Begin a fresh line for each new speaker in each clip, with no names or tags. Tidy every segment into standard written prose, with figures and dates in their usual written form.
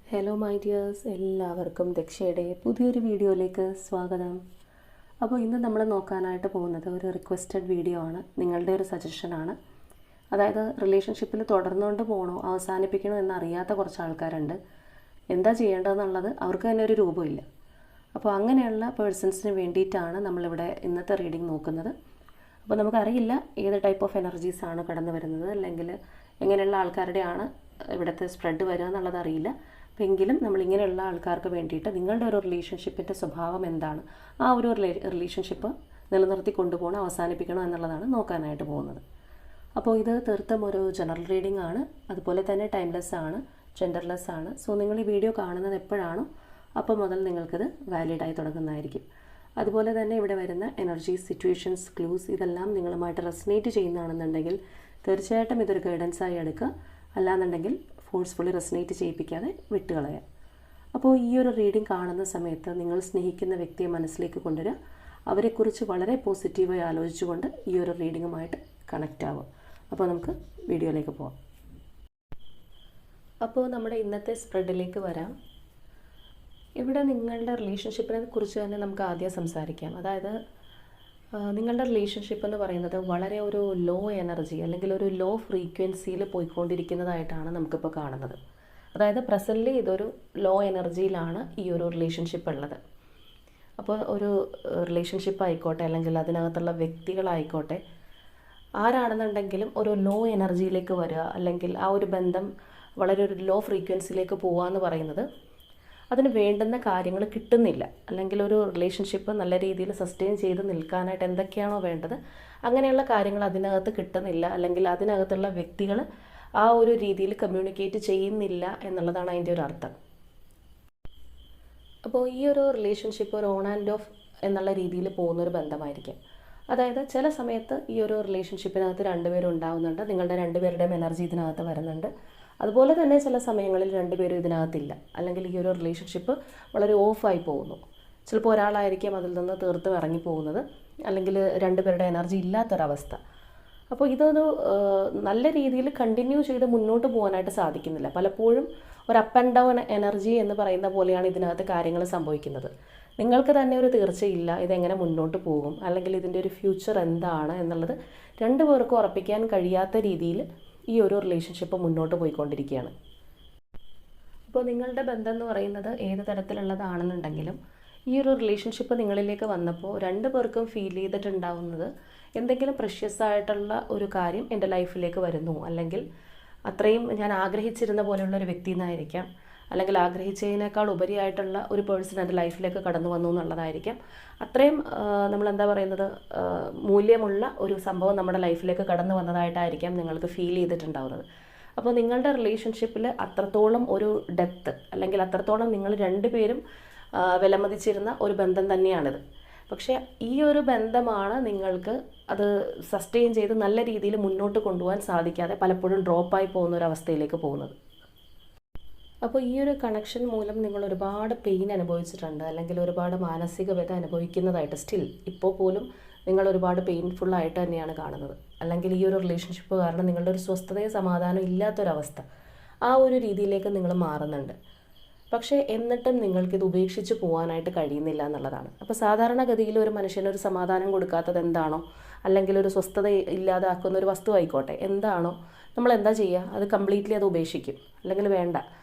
Hello my dears, എല്ലാവർക്കും ദക്ഷയുടെ പുതിയൊരു വീഡിയോയിലേക്ക് സ്വാഗതം. അപ്പോൾ ഇന്ന് നമ്മൾ നോക്കാനായിട്ട് പോകുന്നത് ഒരു റിക്വസ്റ്റഡ് വീഡിയോ ആണ്, നിങ്ങളുടെ ഒരു സജഷനാണ്. അതായത് റിലേഷൻഷിപ്പിൽ തുടർന്നുകൊണ്ട് പോകണോ അവസാനിപ്പിക്കണോ എന്നറിയാത്ത കുറച്ച് ആൾക്കാരുണ്ട്. എന്താ ചെയ്യേണ്ടതെന്നുള്ളത് അവർക്ക് തന്നെ ഒരു രൂപമില്ല. അപ്പോൾ അങ്ങനെയുള്ള പേഴ്സൺസിന് വേണ്ടിയിട്ടാണ് നമ്മളിവിടെ ഇന്നത്തെ റീഡിംഗ് നോക്കുന്നത്. അപ്പോൾ നമുക്കറിയില്ല ഏത് ടൈപ്പ് ഓഫ് എനർജീസാണ് കടന്നു വരുന്നത്, അല്ലെങ്കിൽ എങ്ങനെയുള്ള ആൾക്കാരുടെയാണ് ഇവിടുത്തെ സ്പ്രെഡ് വരിക എന്നുള്ളത് അറിയില്ല. അപ്പോൾ എങ്കിലും നമ്മളിങ്ങനെയുള്ള ആൾക്കാർക്ക് വേണ്ടിയിട്ട് നിങ്ങളുടെ ഒരു റിലേഷൻഷിപ്പിൻ്റെ സ്വഭാവം എന്താണ്, ആ ഒരു റിലേഷൻഷിപ്പ് നിലനിർത്തി കൊണ്ടുപോകണം അവസാനിപ്പിക്കണോ എന്നുള്ളതാണ് നോക്കാനായിട്ട് പോകുന്നത്. അപ്പോൾ ഇത് തീർത്തും ഒരു ജനറൽ റീഡിംഗ് ആണ്, അതുപോലെ തന്നെ ടൈംലെസ് ആണ്, ജെൻഡർലെസ് ആണ്. സോ നിങ്ങൾ ഈ വീഡിയോ കാണുന്നത് എപ്പോഴാണോ അപ്പോൾ മുതൽ നിങ്ങൾക്കിത് വാലിഡായി തുടങ്ങുന്നതായിരിക്കും. അതുപോലെ തന്നെ ഇവിടെ വരുന്ന എനർജീസ്, സിറ്റുവേഷൻസ്, ക്ലൂസ് ഇതെല്ലാം നിങ്ങളുമായിട്ട് റെസനേറ്റ് ചെയ്യുന്നതാണെന്നുണ്ടെങ്കിൽ തീർച്ചയായിട്ടും ഇതൊരു ഗൈഡൻസായി എടുക്കുക. അല്ലാന്നുണ്ടെങ്കിൽ ഫോഴ്സ്ഫുള്ളി റെസനേറ്റ് ചെയ്യിപ്പിക്കാതെ വിട്ടുകളയുക. അപ്പോൾ ഈ ഒരു റീഡിംഗ് കാണുന്ന സമയത്ത് നിങ്ങൾ സ്നേഹിക്കുന്ന വ്യക്തിയെ മനസ്സിലേക്ക് കൊണ്ടുവരിക. അവരെക്കുറിച്ച് വളരെ പോസിറ്റീവായി ആലോചിച്ചുകൊണ്ട് ഈ ഒരു റീഡിങ്ങുമായിട്ട് കണക്റ്റ് ആവുക. അപ്പോൾ നമുക്ക് വീഡിയോയിലേക്ക് പോകാം. അപ്പോൾ നമ്മുടെ ഇന്നത്തെ സ്പ്രെഡിലേക്ക് വരാം. ഇവിടെ നിങ്ങളുടെ റിലേഷൻഷിപ്പിനെ കുറിച്ച് തന്നെ നമുക്ക് ആദ്യം സംസാരിക്കാം. അതായത് നിങ്ങളുടെ റിലേഷൻഷിപ്പ് എന്ന് പറയുന്നത് വളരെ ഒരു ലോ എനർജി അല്ലെങ്കിൽ ഒരു ലോ ഫ്രീക്വൻസിയിൽ പോയിക്കൊണ്ടിരിക്കുന്നതായിട്ടാണ് നമുക്കിപ്പോൾ കാണുന്നത്. അതായത് പ്രസൻ്റ്ലി ഇതൊരു ലോ എനർജിയിലാണ് ഈ ഒരു റിലേഷൻഷിപ്പ് ഉള്ളത്. അപ്പോൾ ഒരു റിലേഷൻഷിപ്പ് ആയിക്കോട്ടെ അല്ലെങ്കിൽ അതിനകത്തുള്ള വ്യക്തികളായിക്കോട്ടെ, ആരാണെന്നുണ്ടെങ്കിലും ഒരു ലോ എനർജിയിലേക്ക് വരിക അല്ലെങ്കിൽ ആ ഒരു ബന്ധം വളരെ ഒരു ലോ ഫ്രീക്വൻസിയിലേക്ക് പോവുക എന്ന് പറയുന്നത് അതിന് വേണ്ടുന്ന കാര്യങ്ങൾ കിട്ടുന്നില്ല, അല്ലെങ്കിൽ ഒരു റിലേഷൻഷിപ്പ് നല്ല രീതിയിൽ സസ്റ്റെയിൻ ചെയ്ത് നിൽക്കാനായിട്ട് എന്തൊക്കെയാണോ വേണ്ടത് അങ്ങനെയുള്ള കാര്യങ്ങൾ അതിനകത്ത് കിട്ടുന്നില്ല, അല്ലെങ്കിൽ അതിനകത്തുള്ള വ്യക്തികൾ ആ ഒരു രീതിയിൽ കമ്മ്യൂണിക്കേറ്റ് ചെയ്യുന്നില്ല എന്നുള്ളതാണ് അതിൻ്റെ ഒരു അർത്ഥം. അപ്പോൾ ഈ ഒരു റിലേഷൻഷിപ്പ് ഒരു ഓൺ ആൻഡ് ഓഫ് എന്നുള്ള രീതിയിൽ പോകുന്നൊരു ബന്ധമായിരിക്കും. അതായത് ചില സമയത്ത് ഈ ഒരു റിലേഷൻഷിപ്പിനകത്ത് രണ്ടുപേരും ഉണ്ടാവുന്നുണ്ട്, നിങ്ങളുടെ രണ്ടുപേരുടെയും എനർജി ഇതിനകത്ത് വരുന്നുണ്ട്. അതുപോലെ തന്നെ ചില സമയങ്ങളിൽ രണ്ടുപേരും ഇതിനകത്തില്ല, അല്ലെങ്കിൽ ഈ ഒരു റിലേഷൻഷിപ്പ് വളരെ ഓഫായി പോകുന്നു. ചിലപ്പോൾ ഒരാളായിരിക്കും അതിൽ നിന്ന് തീർത്തും ഇറങ്ങിപ്പോകുന്നത്, അല്ലെങ്കിൽ രണ്ടുപേരുടെ എനർജി ഇല്ലാത്തൊരവസ്ഥ. അപ്പോൾ ഇതൊരു നല്ല രീതിയിൽ കണ്ടിന്യൂ ചെയ്ത് മുന്നോട്ട് പോകാനായിട്ട് സാധിക്കുന്നില്ല. പലപ്പോഴും ഒരു അപ്പ് ആൻഡ് ഡൗൺ എനർജി എന്ന് പറയുന്ന പോലെയാണ് ഇതിനകത്ത് കാര്യങ്ങൾ സംഭവിക്കുന്നത്. നിങ്ങൾക്ക് തന്നെ ഒരു തീർച്ചയില്ല ഇതെങ്ങനെ മുന്നോട്ട് പോകും, അല്ലെങ്കിൽ ഇതിൻ്റെ ഒരു ഫ്യൂച്ചർ എന്താണ് എന്നുള്ളത് രണ്ടുപേർക്കും ഉറപ്പിക്കാൻ കഴിയാത്ത രീതിയിൽ ഈ ഒരു റിലേഷൻഷിപ്പ് മുന്നോട്ട് പോയിക്കൊണ്ടിരിക്കുകയാണ്. അപ്പോൾ നിങ്ങളുടെ ബന്ധം എന്ന് പറയുന്നത് ഏത് തരത്തിലുള്ളതാണെന്നുണ്ടെങ്കിലും ഈ ഒരു റിലേഷൻഷിപ്പ് നിങ്ങളിലേക്ക് വന്നപ്പോൾ രണ്ടു പേർക്കും ഫീൽ ചെയ്തിട്ടുണ്ടാവുന്നത് എന്തെങ്കിലും പ്രഷ്യസ് ആയിട്ടുള്ള ഒരു കാര്യം എൻ്റെ ലൈഫിലേക്ക് വരുന്നു, അല്ലെങ്കിൽ അത്രയും ഞാൻ ആഗ്രഹിച്ചിരുന്ന പോലെയുള്ള ഒരു വ്യക്തി എന്നായിരിക്കാം, അല്ലെങ്കിൽ ആഗ്രഹിച്ചതിനേക്കാൾ ഉപരിയായിട്ടുള്ള ഒരു പേഴ്സൺ എൻ്റെ ലൈഫിലേക്ക് കടന്നു വന്നു എന്നുള്ളതായിരിക്കാം. അത്രയും നമ്മളെന്താ പറയുന്നത്, മൂല്യമുള്ള ഒരു സംഭവം നമ്മുടെ ലൈഫിലേക്ക് കടന്നു വന്നതായിട്ടായിരിക്കാം നിങ്ങൾക്ക് ഫീൽ ചെയ്തിട്ടുണ്ടാവുന്നത്. അപ്പോൾ നിങ്ങളുടെ റിലേഷൻഷിപ്പിൽ അത്രത്തോളം ഒരു ഡെപ്ത്, അല്ലെങ്കിൽ അത്രത്തോളം നിങ്ങൾ രണ്ടുപേരും വിലമതിച്ചിരുന്ന ഒരു ബന്ധം തന്നെയാണിത്. പക്ഷേ ഈ ഒരു ബന്ധമാണ് നിങ്ങൾക്ക് അത് സസ്റ്റെയിൻ ചെയ്ത് നല്ല രീതിയിൽ മുന്നോട്ട് കൊണ്ടുപോകാൻ സാധിക്കാതെ പലപ്പോഴും ഡ്രോപ്പായി പോകുന്ന ഒരു അവസ്ഥയിലേക്ക് പോകുന്നത്. അപ്പോൾ ഈ ഒരു കണക്ഷൻ മൂലം നിങ്ങൾ ഒരുപാട് പെയിൻ അനുഭവിച്ചിട്ടുണ്ട്, അല്ലെങ്കിൽ ഒരുപാട് മാനസിക വ്യത അനുഭവിക്കുന്നതായിട്ട് സ്റ്റിൽ ഇപ്പോൾ പോലും നിങ്ങൾ ഒരുപാട് പെയിൻഫുള്ളായിട്ട് തന്നെയാണ് കാണുന്നത്. അല്ലെങ്കിൽ ഈ ഒരു റിലേഷൻഷിപ്പ് കാരണം നിങ്ങളുടെ ഒരു സ്വസ്ഥതയും സമാധാനവും ഇല്ലാത്തൊരവസ്ഥ, ആ ഒരു രീതിയിലേക്ക് നിങ്ങൾ മാറുന്നുണ്ട്. പക്ഷേ എന്നിട്ടും നിങ്ങൾക്കിത് ഉപേക്ഷിച്ച് പോകാനായിട്ട് കഴിയുന്നില്ല എന്നുള്ളതാണ്. അപ്പോൾ സാധാരണഗതിയിൽ ഒരു മനുഷ്യനൊരു സമാധാനം കൊടുക്കാത്തത് എന്താണോ, അല്ലെങ്കിൽ ഒരു സ്വസ്ഥത ഇല്ലാതാക്കുന്ന ഒരു വസ്തു ആയിക്കോട്ടെ എന്താണോ, നമ്മൾ എന്താ ചെയ്യുക, അത് കംപ്ലീറ്റ്ലി അത് ഉപേക്ഷിക്കും, അല്ലെങ്കിൽ വേണ്ട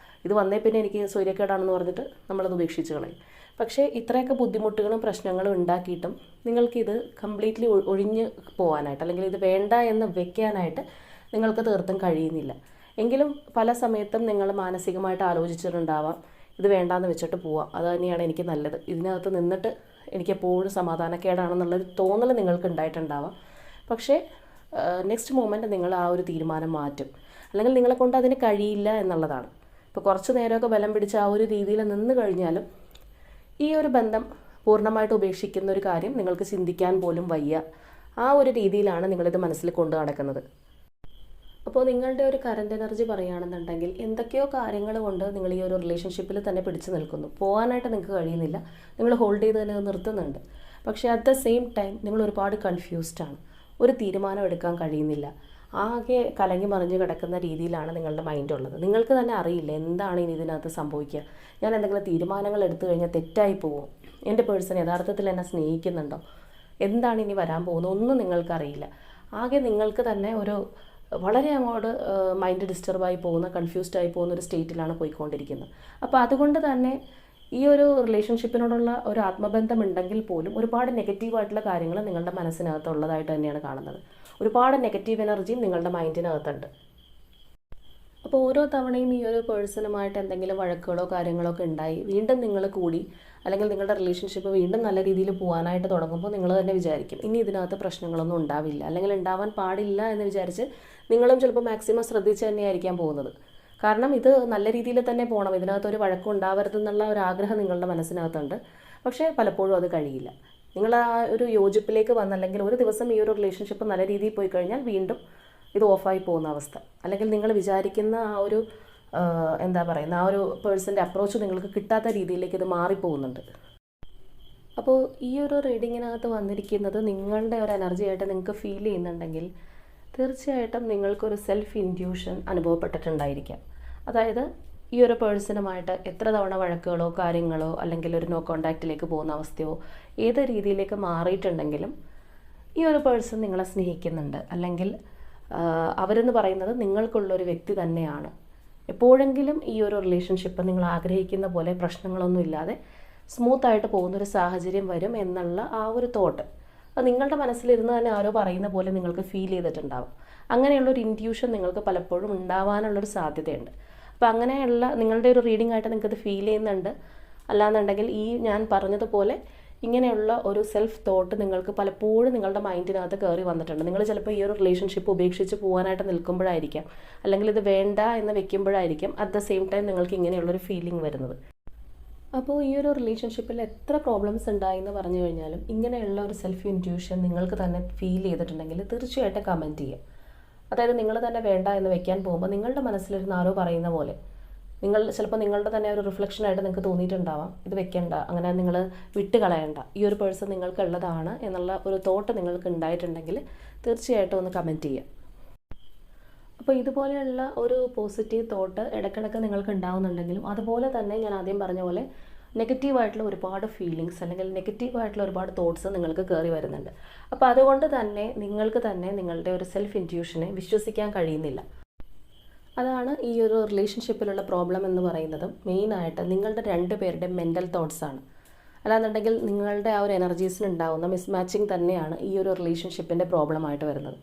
ഇത് വന്നേ പിന്നെ എനിക്ക് സൂര്യക്കേടാണെന്ന് പറഞ്ഞിട്ട് നമ്മളത് ഉപേക്ഷിച്ച് കളയും. പക്ഷേ ഇത്രയൊക്കെ ബുദ്ധിമുട്ടുകളും പ്രശ്നങ്ങളും ഉണ്ടാക്കിയിട്ടും നിങ്ങൾക്കിത് കംപ്ലീറ്റ്ലി ഒഴിഞ്ഞ് പോകാനായിട്ട്, അല്ലെങ്കിൽ ഇത് വേണ്ട എന്ന് വെക്കാനായിട്ട് നിങ്ങൾക്ക് തീർത്തും കഴിയുന്നില്ല. എങ്കിലും പല സമയത്തും നിങ്ങൾ മാനസികമായിട്ട് ആലോചിച്ചിട്ടുണ്ടാവാം, ഇത് വേണ്ടാന്ന് വെച്ചിട്ട് പോവാം, അത് തന്നെയാണ് എനിക്ക് നല്ലത്, ഇതിനകത്ത് നിന്നിട്ട് എനിക്കെപ്പോഴും സമാധാനക്കേടാണെന്നുള്ളൊരു തോന്നൽ നിങ്ങൾക്ക് ഉണ്ടായിട്ടുണ്ടാവാം. പക്ഷേ നെക്സ്റ്റ് മൊമെൻറ്റ് നിങ്ങൾ ആ ഒരു തീരുമാനം മാറ്റും, അല്ലെങ്കിൽ നിങ്ങളെ കൊണ്ട് അതിന് കഴിയില്ല എന്നുള്ളതാണ്. ഇപ്പോൾ കുറച്ച് നേരമൊക്കെ ബലം പിടിച്ച് ആ ഒരു രീതിയിൽ നിന്ന് കഴിഞ്ഞാലും ഈ ഒരു ബന്ധം പൂർണ്ണമായിട്ട് ഉപേക്ഷിക്കുന്ന ഒരു കാര്യം നിങ്ങൾക്ക് ചിന്തിക്കാൻ പോലും വയ്യ. ആ ഒരു രീതിയിലാണ് നിങ്ങളിത് മനസ്സിൽ കൊണ്ടു നടക്കുന്നത്. അപ്പോൾ നിങ്ങളുടെ ഒരു കറൻറ്റ് എനർജി പറയുകയാണെന്നുണ്ടെങ്കിൽ എന്തൊക്കെയോ കാര്യങ്ങൾ കൊണ്ട് നിങ്ങൾ ഈ ഒരു റിലേഷൻഷിപ്പിൽ തന്നെ പിടിച്ചു നിൽക്കുന്നു, പോകാനായിട്ട് നിങ്ങൾക്ക് കഴിയുന്നില്ല, നിങ്ങൾ ഹോൾഡ് ചെയ്ത് തന്നെ നിർത്തുന്നുണ്ട്. പക്ഷേ അറ്റ് ദ സെയിം ടൈം നിങ്ങൾ ഒരുപാട് കൺഫ്യൂസ്ഡാണ്, ഒരു തീരുമാനം എടുക്കാൻ കഴിയുന്നില്ല. ആകെ കലങ്ങി മറിഞ്ഞ് കിടക്കുന്ന രീതിയിലാണ് നിങ്ങളുടെ മൈൻഡ് ഉള്ളത്. നിങ്ങൾക്ക് തന്നെ അറിയില്ല എന്താണ് ഇനി ഇതിനകത്ത് സംഭവിക്കുക. ഞാൻ എന്തെങ്കിലും തീരുമാനങ്ങൾ എടുത്തു കഴിഞ്ഞാൽ തെറ്റായി പോകും, എൻ്റെ പേഴ്സൺ യഥാർത്ഥത്തിൽ എന്നെ സ്നേഹിക്കുന്നുണ്ടോ, എന്താണ് ഇനി വരാൻ പോകുന്നത്, ഒന്നും നിങ്ങൾക്കറിയില്ല. ആകെ നിങ്ങൾക്ക് തന്നെ ഒരു വളരെ അങ്ങോട്ട് മൈൻഡ് ഡിസ്റ്റർബായി പോകുന്ന, കൺഫ്യൂസ്ഡ് ആയി പോകുന്ന ഒരു സ്റ്റേറ്റിലാണ് പോയിക്കൊണ്ടിരിക്കുന്നത്. അപ്പോൾ അതുകൊണ്ട് തന്നെ ഈ ഒരു റിലേഷൻഷിപ്പിനോടുള്ള ഒരു ആത്മബന്ധം ഉണ്ടെങ്കിൽ പോലും ഒരുപാട് നെഗറ്റീവായിട്ടുള്ള കാര്യങ്ങൾ നിങ്ങളുടെ മനസ്സിനകത്തുള്ളതായിട്ട് തന്നെയാണ് കാണുന്നത്. ഒരുപാട് നെഗറ്റീവ് എനർജിയും നിങ്ങളുടെ മൈൻഡിനകത്തുണ്ട്. അപ്പോൾ ഓരോ തവണയും ഈ ഒരു പേഴ്സണുമായിട്ട് എന്തെങ്കിലും വഴക്കുകളോ കാര്യങ്ങളോ ഒക്കെ ഉണ്ടായി വീണ്ടും നിങ്ങൾ കൂടി, അല്ലെങ്കിൽ നിങ്ങളുടെ റിലേഷൻഷിപ്പ് വീണ്ടും നല്ല രീതിയിൽ പോകാനായിട്ട് തുടങ്ങുമ്പോൾ നിങ്ങൾ തന്നെ വിചാരിക്കും ഇനി ഇതിനകത്ത് പ്രശ്നങ്ങളൊന്നും ഉണ്ടാവില്ല, അല്ലെങ്കിൽ ഉണ്ടാവാൻ പാടില്ല എന്ന് വിചാരിച്ച് നിങ്ങളും ചിലപ്പോൾ മാക്സിമം ശ്രദ്ധിച്ച് തന്നെയായിരിക്കാം പോകുന്നത്. കാരണം ഇത് നല്ല രീതിയിൽ തന്നെ പോകണം, ഇതിനകത്ത് ഒരു വഴക്കം ഉണ്ടാവരുതെന്നുള്ള ഒരു ആഗ്രഹം നിങ്ങളുടെ മനസ്സിനകത്തുണ്ട്. പക്ഷേ പലപ്പോഴും അത് കഴിയില്ല. നിങ്ങൾ ആ ഒരു യോജിപ്പിലേക്ക് വന്നല്ലെങ്കിൽ ഒരു ദിവസം ഈ ഒരു റിലേഷൻഷിപ്പ് നല്ല രീതിയിൽ പോയി കഴിഞ്ഞാൽ വീണ്ടും ഇത് ഓഫായി പോകുന്ന അവസ്ഥ, അല്ലെങ്കിൽ നിങ്ങൾ വിചാരിക്കുന്ന ആ ഒരു എന്താ പറയുന്ന ആ ഒരു പേഴ്സൻ്റെ അപ്രോച്ച് നിങ്ങൾക്ക് കിട്ടാത്ത രീതിയിലേക്ക് ഇത് മാറിപ്പോകുന്നുണ്ട്. അപ്പോൾ ഈ ഒരു റീഡിങ്ങിനകത്ത് വന്നിരിക്കുന്നത് നിങ്ങളുടെ ഒരു എനർജി ആയിട്ട് നിങ്ങൾക്ക് ഫീൽ ചെയ്യുന്നുണ്ടെങ്കിൽ തീർച്ചയായിട്ടും നിങ്ങൾക്കൊരു സെൽഫ് ഇൻഡ്യൂഷൻ അനുഭവപ്പെട്ടിട്ടുണ്ടായിരിക്കാം. അതായത് ഈ ഒരു പേഴ്സണുമായിട്ട് എത്ര തവണ വഴക്കുകളോ കാര്യങ്ങളോ അല്ലെങ്കിൽ ഒരു നോ കോണ്ടാക്റ്റിലേക്ക് പോകുന്ന അവസ്ഥയോ ഏത് രീതിയിലേക്ക് മാറിയിട്ടുണ്ടെങ്കിലും ഈ ഒരു പേഴ്സൺ നിങ്ങളെ സ്നേഹിക്കുന്നുണ്ട്, അല്ലെങ്കിൽ അവരെന്ന് പറയുന്നത് നിങ്ങൾക്കുള്ളൊരു വ്യക്തി തന്നെയാണ്. എപ്പോഴെങ്കിലും ഈ ഒരു റിലേഷൻഷിപ്പ് നിങ്ങൾ ആഗ്രഹിക്കുന്ന പോലെ പ്രശ്നങ്ങളൊന്നും ഇല്ലാതെ സ്മൂത്തായിട്ട് പോകുന്നൊരു സാഹചര്യം വരും എന്നുള്ള ആ ഒരു തോട്ട് അത് നിങ്ങളുടെ മനസ്സിലിരുന്ന് തന്നെ ആരോ പറയുന്ന പോലെ നിങ്ങൾക്ക് ഫീൽ ചെയ്തിട്ടുണ്ടാവും. അങ്ങനെയുള്ളൊരു ഇൻറ്റ്യൂഷൻ നിങ്ങൾക്ക് പലപ്പോഴും ഉണ്ടാവാനുള്ളൊരു സാധ്യതയുണ്ട്. അപ്പോൾ അങ്ങനെയുള്ള നിങ്ങളുടെ ഒരു റീഡിംഗ് ആയിട്ട് നിങ്ങൾക്കത് ഫീൽ ചെയ്യുന്നുണ്ട്. അല്ലാന്നുണ്ടെങ്കിൽ ഈ ഞാൻ പറഞ്ഞതുപോലെ ഇങ്ങനെയുള്ള ഒരു സെൽഫ് തോട്ട് നിങ്ങൾക്ക് പലപ്പോഴും നിങ്ങളുടെ മൈൻഡിനകത്ത് കയറി വന്നിട്ടുണ്ട്. നിങ്ങൾ ചിലപ്പോൾ ഈ ഒരു റിലേഷൻഷിപ്പ് ഉപേക്ഷിച്ച് പോകാനായിട്ട് നിൽക്കുമ്പോഴായിരിക്കാം, അല്ലെങ്കിൽ ഇത് വേണ്ട എന്ന് വെക്കുമ്പോഴായിരിക്കും അറ്റ് ദ സെയിം ടൈം നിങ്ങൾക്ക് ഇങ്ങനെയുള്ളൊരു ഫീലിംഗ് വരുന്നത്. അപ്പോൾ ഈ ഒരു റിലേഷൻഷിപ്പിൽ എത്ര പ്രോബ്ലംസ് ഉണ്ടായി എന്ന് പറഞ്ഞു കഴിഞ്ഞാലും ഇങ്ങനെയുള്ള ഒരു സെൽഫ് ഇൻറ്റ്യൂഷൻ നിങ്ങൾക്ക് തന്നെ ഫീൽ ചെയ്തിട്ടുണ്ടെങ്കിൽ തീർച്ചയായിട്ടും കമൻറ്റ് ചെയ്യുക. അതായത് നിങ്ങൾ തന്നെ വേണ്ട എന്ന് വെക്കാൻ പോകുമ്പോൾ നിങ്ങളുടെ മനസ്സിലിരുന്ന് ആരോ പറയുന്ന പോലെ നിങ്ങൾ ചിലപ്പോൾ നിങ്ങളുടെ തന്നെ ഒരു റിഫ്ലക്ഷനായിട്ട് നിങ്ങൾക്ക് തോന്നിയിട്ടുണ്ടാവാം ഇത് വെക്കേണ്ട, അങ്ങനെ നിങ്ങൾ വിട്ട് കളയണ്ട, ഈ ഒരു പേഴ്സൺ നിങ്ങൾക്കുള്ളതാണ് എന്നുള്ള ഒരു തോട്ട് നിങ്ങൾക്ക് ഉണ്ടായിട്ടുണ്ടെങ്കിൽ തീർച്ചയായിട്ടും ഒന്ന് കമൻറ്റ് ചെയ്യുക. അപ്പോൾ ഇതുപോലെയുള്ള ഒരു പോസിറ്റീവ് തോട്ട് ഇടയ്ക്കിടയ്ക്ക് നിങ്ങൾക്ക് ഉണ്ടാവുന്നുണ്ടെങ്കിലും അതുപോലെ തന്നെ ഞാൻ ആദ്യം പറഞ്ഞ പോലെ നെഗറ്റീവായിട്ടുള്ള ഒരുപാട് ഫീലിങ്സ് അല്ലെങ്കിൽ നെഗറ്റീവായിട്ടുള്ള ഒരുപാട് തോട്ട്സ് നിങ്ങൾക്ക് കയറി വരുന്നുണ്ട്. അപ്പോൾ അതുകൊണ്ട് തന്നെ നിങ്ങൾക്ക് തന്നെ നിങ്ങളുടെ ഒരു സെൽഫ് ഇൻറ്റ്യൂഷനെ വിശ്വസിക്കാൻ കഴിയുന്നില്ല. അതാണ് ഈ ഒരു റിലേഷൻഷിപ്പിലുള്ള പ്രോബ്ലം എന്ന് പറയുന്നത്. മെയിനായിട്ട് നിങ്ങളുടെ രണ്ടുപേരുടെ മെൻ്റൽ തോട്ട്സാണ്. അല്ലാന്നുണ്ടെങ്കിൽ നിങ്ങളുടെ ആ ഒരു എനർജീസിനുണ്ടാവുന്ന മിസ്മാച്ചിങ് തന്നെയാണ് ഈ ഒരു റിലേഷൻഷിപ്പിൻ്റെ പ്രോബ്ലമായിട്ട് വരുന്നത്.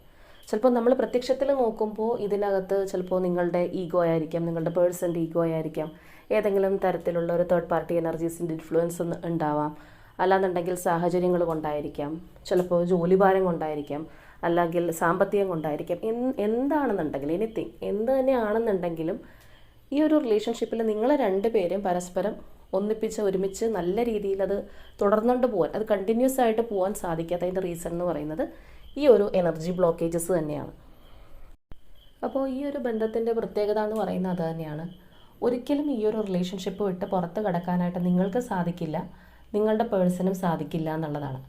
ചിലപ്പോൾ നമ്മൾ പ്രത്യക്ഷത്തിൽ നോക്കുമ്പോൾ ഇതിനകത്ത് ചിലപ്പോൾ നിങ്ങളുടെ ഈഗോ ആയിരിക്കാം, നിങ്ങളുടെ പേഴ്സൻ്റെ ഈഗോ ആയിരിക്കാം, ഏതെങ്കിലും തരത്തിലുള്ള ഒരു തേർഡ് പാർട്ടി എനർജീസിൻ്റെ ഇൻഫ്ലുവൻസ് ഉണ്ടാവാം, അല്ലാന്നുണ്ടെങ്കിൽ സാഹചര്യങ്ങൾ കൊണ്ടായിരിക്കാം, ചിലപ്പോൾ ജോലിഭാരം കൊണ്ടായിരിക്കാം, അല്ലെങ്കിൽ സാമ്പത്തികം കൊണ്ടായിരിക്കാം, എന്താണെന്നുണ്ടെങ്കിൽ എനിത്തിങ് എന്ത് തന്നെയാണെന്നുണ്ടെങ്കിലും ഈ ഒരു റിലേഷൻഷിപ്പിൽ നിങ്ങൾ രണ്ടുപേരും പരസ്പരം ഒന്നിപ്പിച്ച് ഒരുമിച്ച് നല്ല രീതിയിൽ അത് തുടർന്നുകൊണ്ട് പോകാൻ, അത് കണ്ടിന്യൂസ് ആയിട്ട് പോകാൻ സാധിക്കാത്തതിൻ്റെ റീസൺ എന്ന് പറയുന്നത് ഈ ഒരു എനർജി ബ്ലോക്കേജസ് തന്നെയാണ്. അപ്പോൾ ഈ ഒരു ബന്ധത്തിൻ്റെ പ്രത്യേകത എന്ന് പറയുന്നത് അത് തന്നെയാണ്. ഒരിക്കലും ഈ ഒരു റിലേഷൻഷിപ്പ് വിട്ട് പുറത്ത് കടക്കാനായിട്ട് നിങ്ങൾക്ക് സാധിക്കില്ല, നിങ്ങളുടെ പേഴ്സണും സാധിക്കില്ല എന്നുള്ളതാണ്.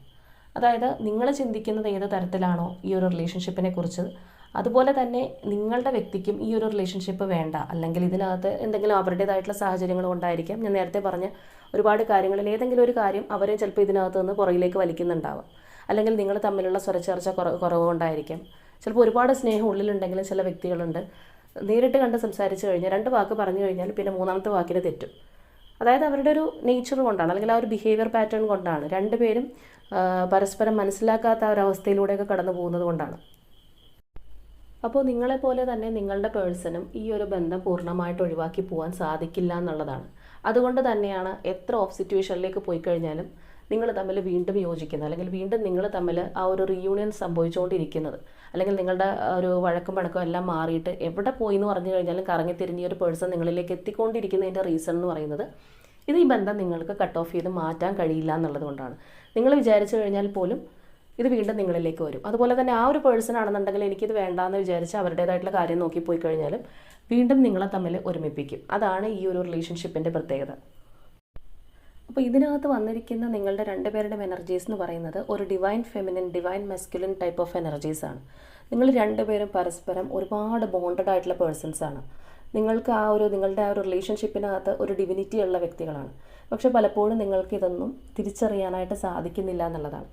അതായത് നിങ്ങൾ ചിന്തിക്കുന്നത് ഏത് തരത്തിലാണോ ഈ ഒരു റിലേഷൻഷിപ്പിനെ കുറിച്ച്, അതുപോലെ തന്നെ നിങ്ങളുടെ വ്യക്തിക്കും ഈ ഒരു റിലേഷൻഷിപ്പ് വേണ്ട, അല്ലെങ്കിൽ ഇതിനകത്ത് എന്തെങ്കിലും അവരുടേതായിട്ടുള്ള സാഹചര്യങ്ങൾ കൊണ്ടായിരിക്കാം. ഞാൻ നേരത്തെ പറഞ്ഞ ഒരുപാട് കാര്യങ്ങളിൽ ഏതെങ്കിലും ഒരു കാര്യം അവരെ ചിലപ്പോൾ ഇതിനകത്ത് നിന്ന് പുറകിലേക്ക് വലിക്കുന്നുണ്ടാവാം, അല്ലെങ്കിൽ നിങ്ങൾ തമ്മിലുള്ള സ്വരച്ചേർച്ച കുറവ് കൊണ്ടായിരിക്കാം. ചിലപ്പോൾ ഒരുപാട് സ്നേഹം ഉള്ളിലുണ്ടെങ്കിലും ചില വ്യക്തികളുണ്ട് നേരിട്ട് കണ്ട് സംസാരിച്ച് കഴിഞ്ഞാൽ രണ്ട് വാക്ക് പറഞ്ഞു കഴിഞ്ഞാൽ പിന്നെ മൂന്നാമത്തെ വാക്കിന് തെറ്റും. അതായത് അവരുടെ ഒരു നേച്ചർ കൊണ്ടാണ്, അല്ലെങ്കിൽ ആ ഒരു ബിഹേവിയർ പാറ്റേൺ കൊണ്ടാണ്, രണ്ടുപേരും പരസ്പരം മനസ്സിലാക്കാത്ത ഒരവസ്ഥയിലൂടെയൊക്കെ കടന്നു പോകുന്നത് കൊണ്ടാണ്. അപ്പോൾ നിങ്ങളെപ്പോലെ തന്നെ നിങ്ങളുടെ പേഴ്സണും ഈ ഒരു ബന്ധം പൂർണ്ണമായിട്ട് ഒഴിവാക്കി പോകാൻ സാധിക്കില്ല എന്നുള്ളതാണ്. അതുകൊണ്ട് തന്നെയാണ് എത്ര ഓഫ് സിറ്റുവേഷനിലേക്ക് പോയി കഴിഞ്ഞാലും നിങ്ങൾ തമ്മിൽ വീണ്ടും യോജിക്കുന്നത്, അല്ലെങ്കിൽ വീണ്ടും നിങ്ങൾ തമ്മിൽ ആ ഒരു റീയൂണിയൻ സംഭവിച്ചുകൊണ്ടിരിക്കുന്നത്, അല്ലെങ്കിൽ നിങ്ങളുടെ ഒരു വഴക്കും പഴക്കവും എല്ലാം മാറിയിട്ട് എവിടെ പോയി എന്ന് പറഞ്ഞു കഴിഞ്ഞാലും കറങ്ങിത്തിരിഞ്ഞ ഒരു പേഴ്സൺ നിങ്ങളിലേക്ക് എത്തിക്കൊണ്ടിരിക്കുന്നതിൻ്റെ റീസൺ എന്ന് പറയുന്നത് ഇത് ഈ ബന്ധം നിങ്ങൾക്ക് കട്ട് ഓഫ് ചെയ്ത് മാറ്റാൻ കഴിയില്ല എന്നുള്ളത് കൊണ്ടാണ്. നിങ്ങൾ വിചാരിച്ചു കഴിഞ്ഞാൽ പോലും ഇത് വീണ്ടും നിങ്ങളിലേക്ക് വരും. അതുപോലെ തന്നെ ആ ഒരു പേഴ്സൺ ആണെന്നുണ്ടെങ്കിൽ എനിക്കിത് വേണ്ടാന്ന് വിചാരിച്ച് അവരുടേതായിട്ടുള്ള കാര്യം നോക്കിപ്പോയി കഴിഞ്ഞാലും വീണ്ടും നിങ്ങളെ തമ്മിൽ ഒരുമിപ്പിക്കും. അതാണ് ഈ ഒരു റിലേഷൻഷിപ്പിൻ്റെ പ്രത്യേകത. അപ്പോൾ ഇതിനകത്ത് വന്നിരിക്കുന്ന നിങ്ങളുടെ രണ്ടുപേരുടെയും എനർജീസ് എന്ന് പറയുന്നത് ഒരു divine feminine, divine masculine type of energies ആണ്. നിങ്ങൾ രണ്ടുപേരും പരസ്പരം ഒരുപാട് ബോണ്ടഡ് ആയിട്ടുള്ള പേഴ്സൺസ് ആണ്. നിങ്ങൾക്ക് നിങ്ങളുടെ ആ ഒരു റിലേഷൻഷിപ്പിനകത്ത് ഒരു ഡിവിനിറ്റി ഉള്ള വ്യക്തികളാണ്. പക്ഷെ പലപ്പോഴും നിങ്ങൾക്ക് ഇതൊന്നും തിരിച്ചറിയാനായിട്ട് സാധിക്കുന്നില്ല എന്നുള്ളതാണ്.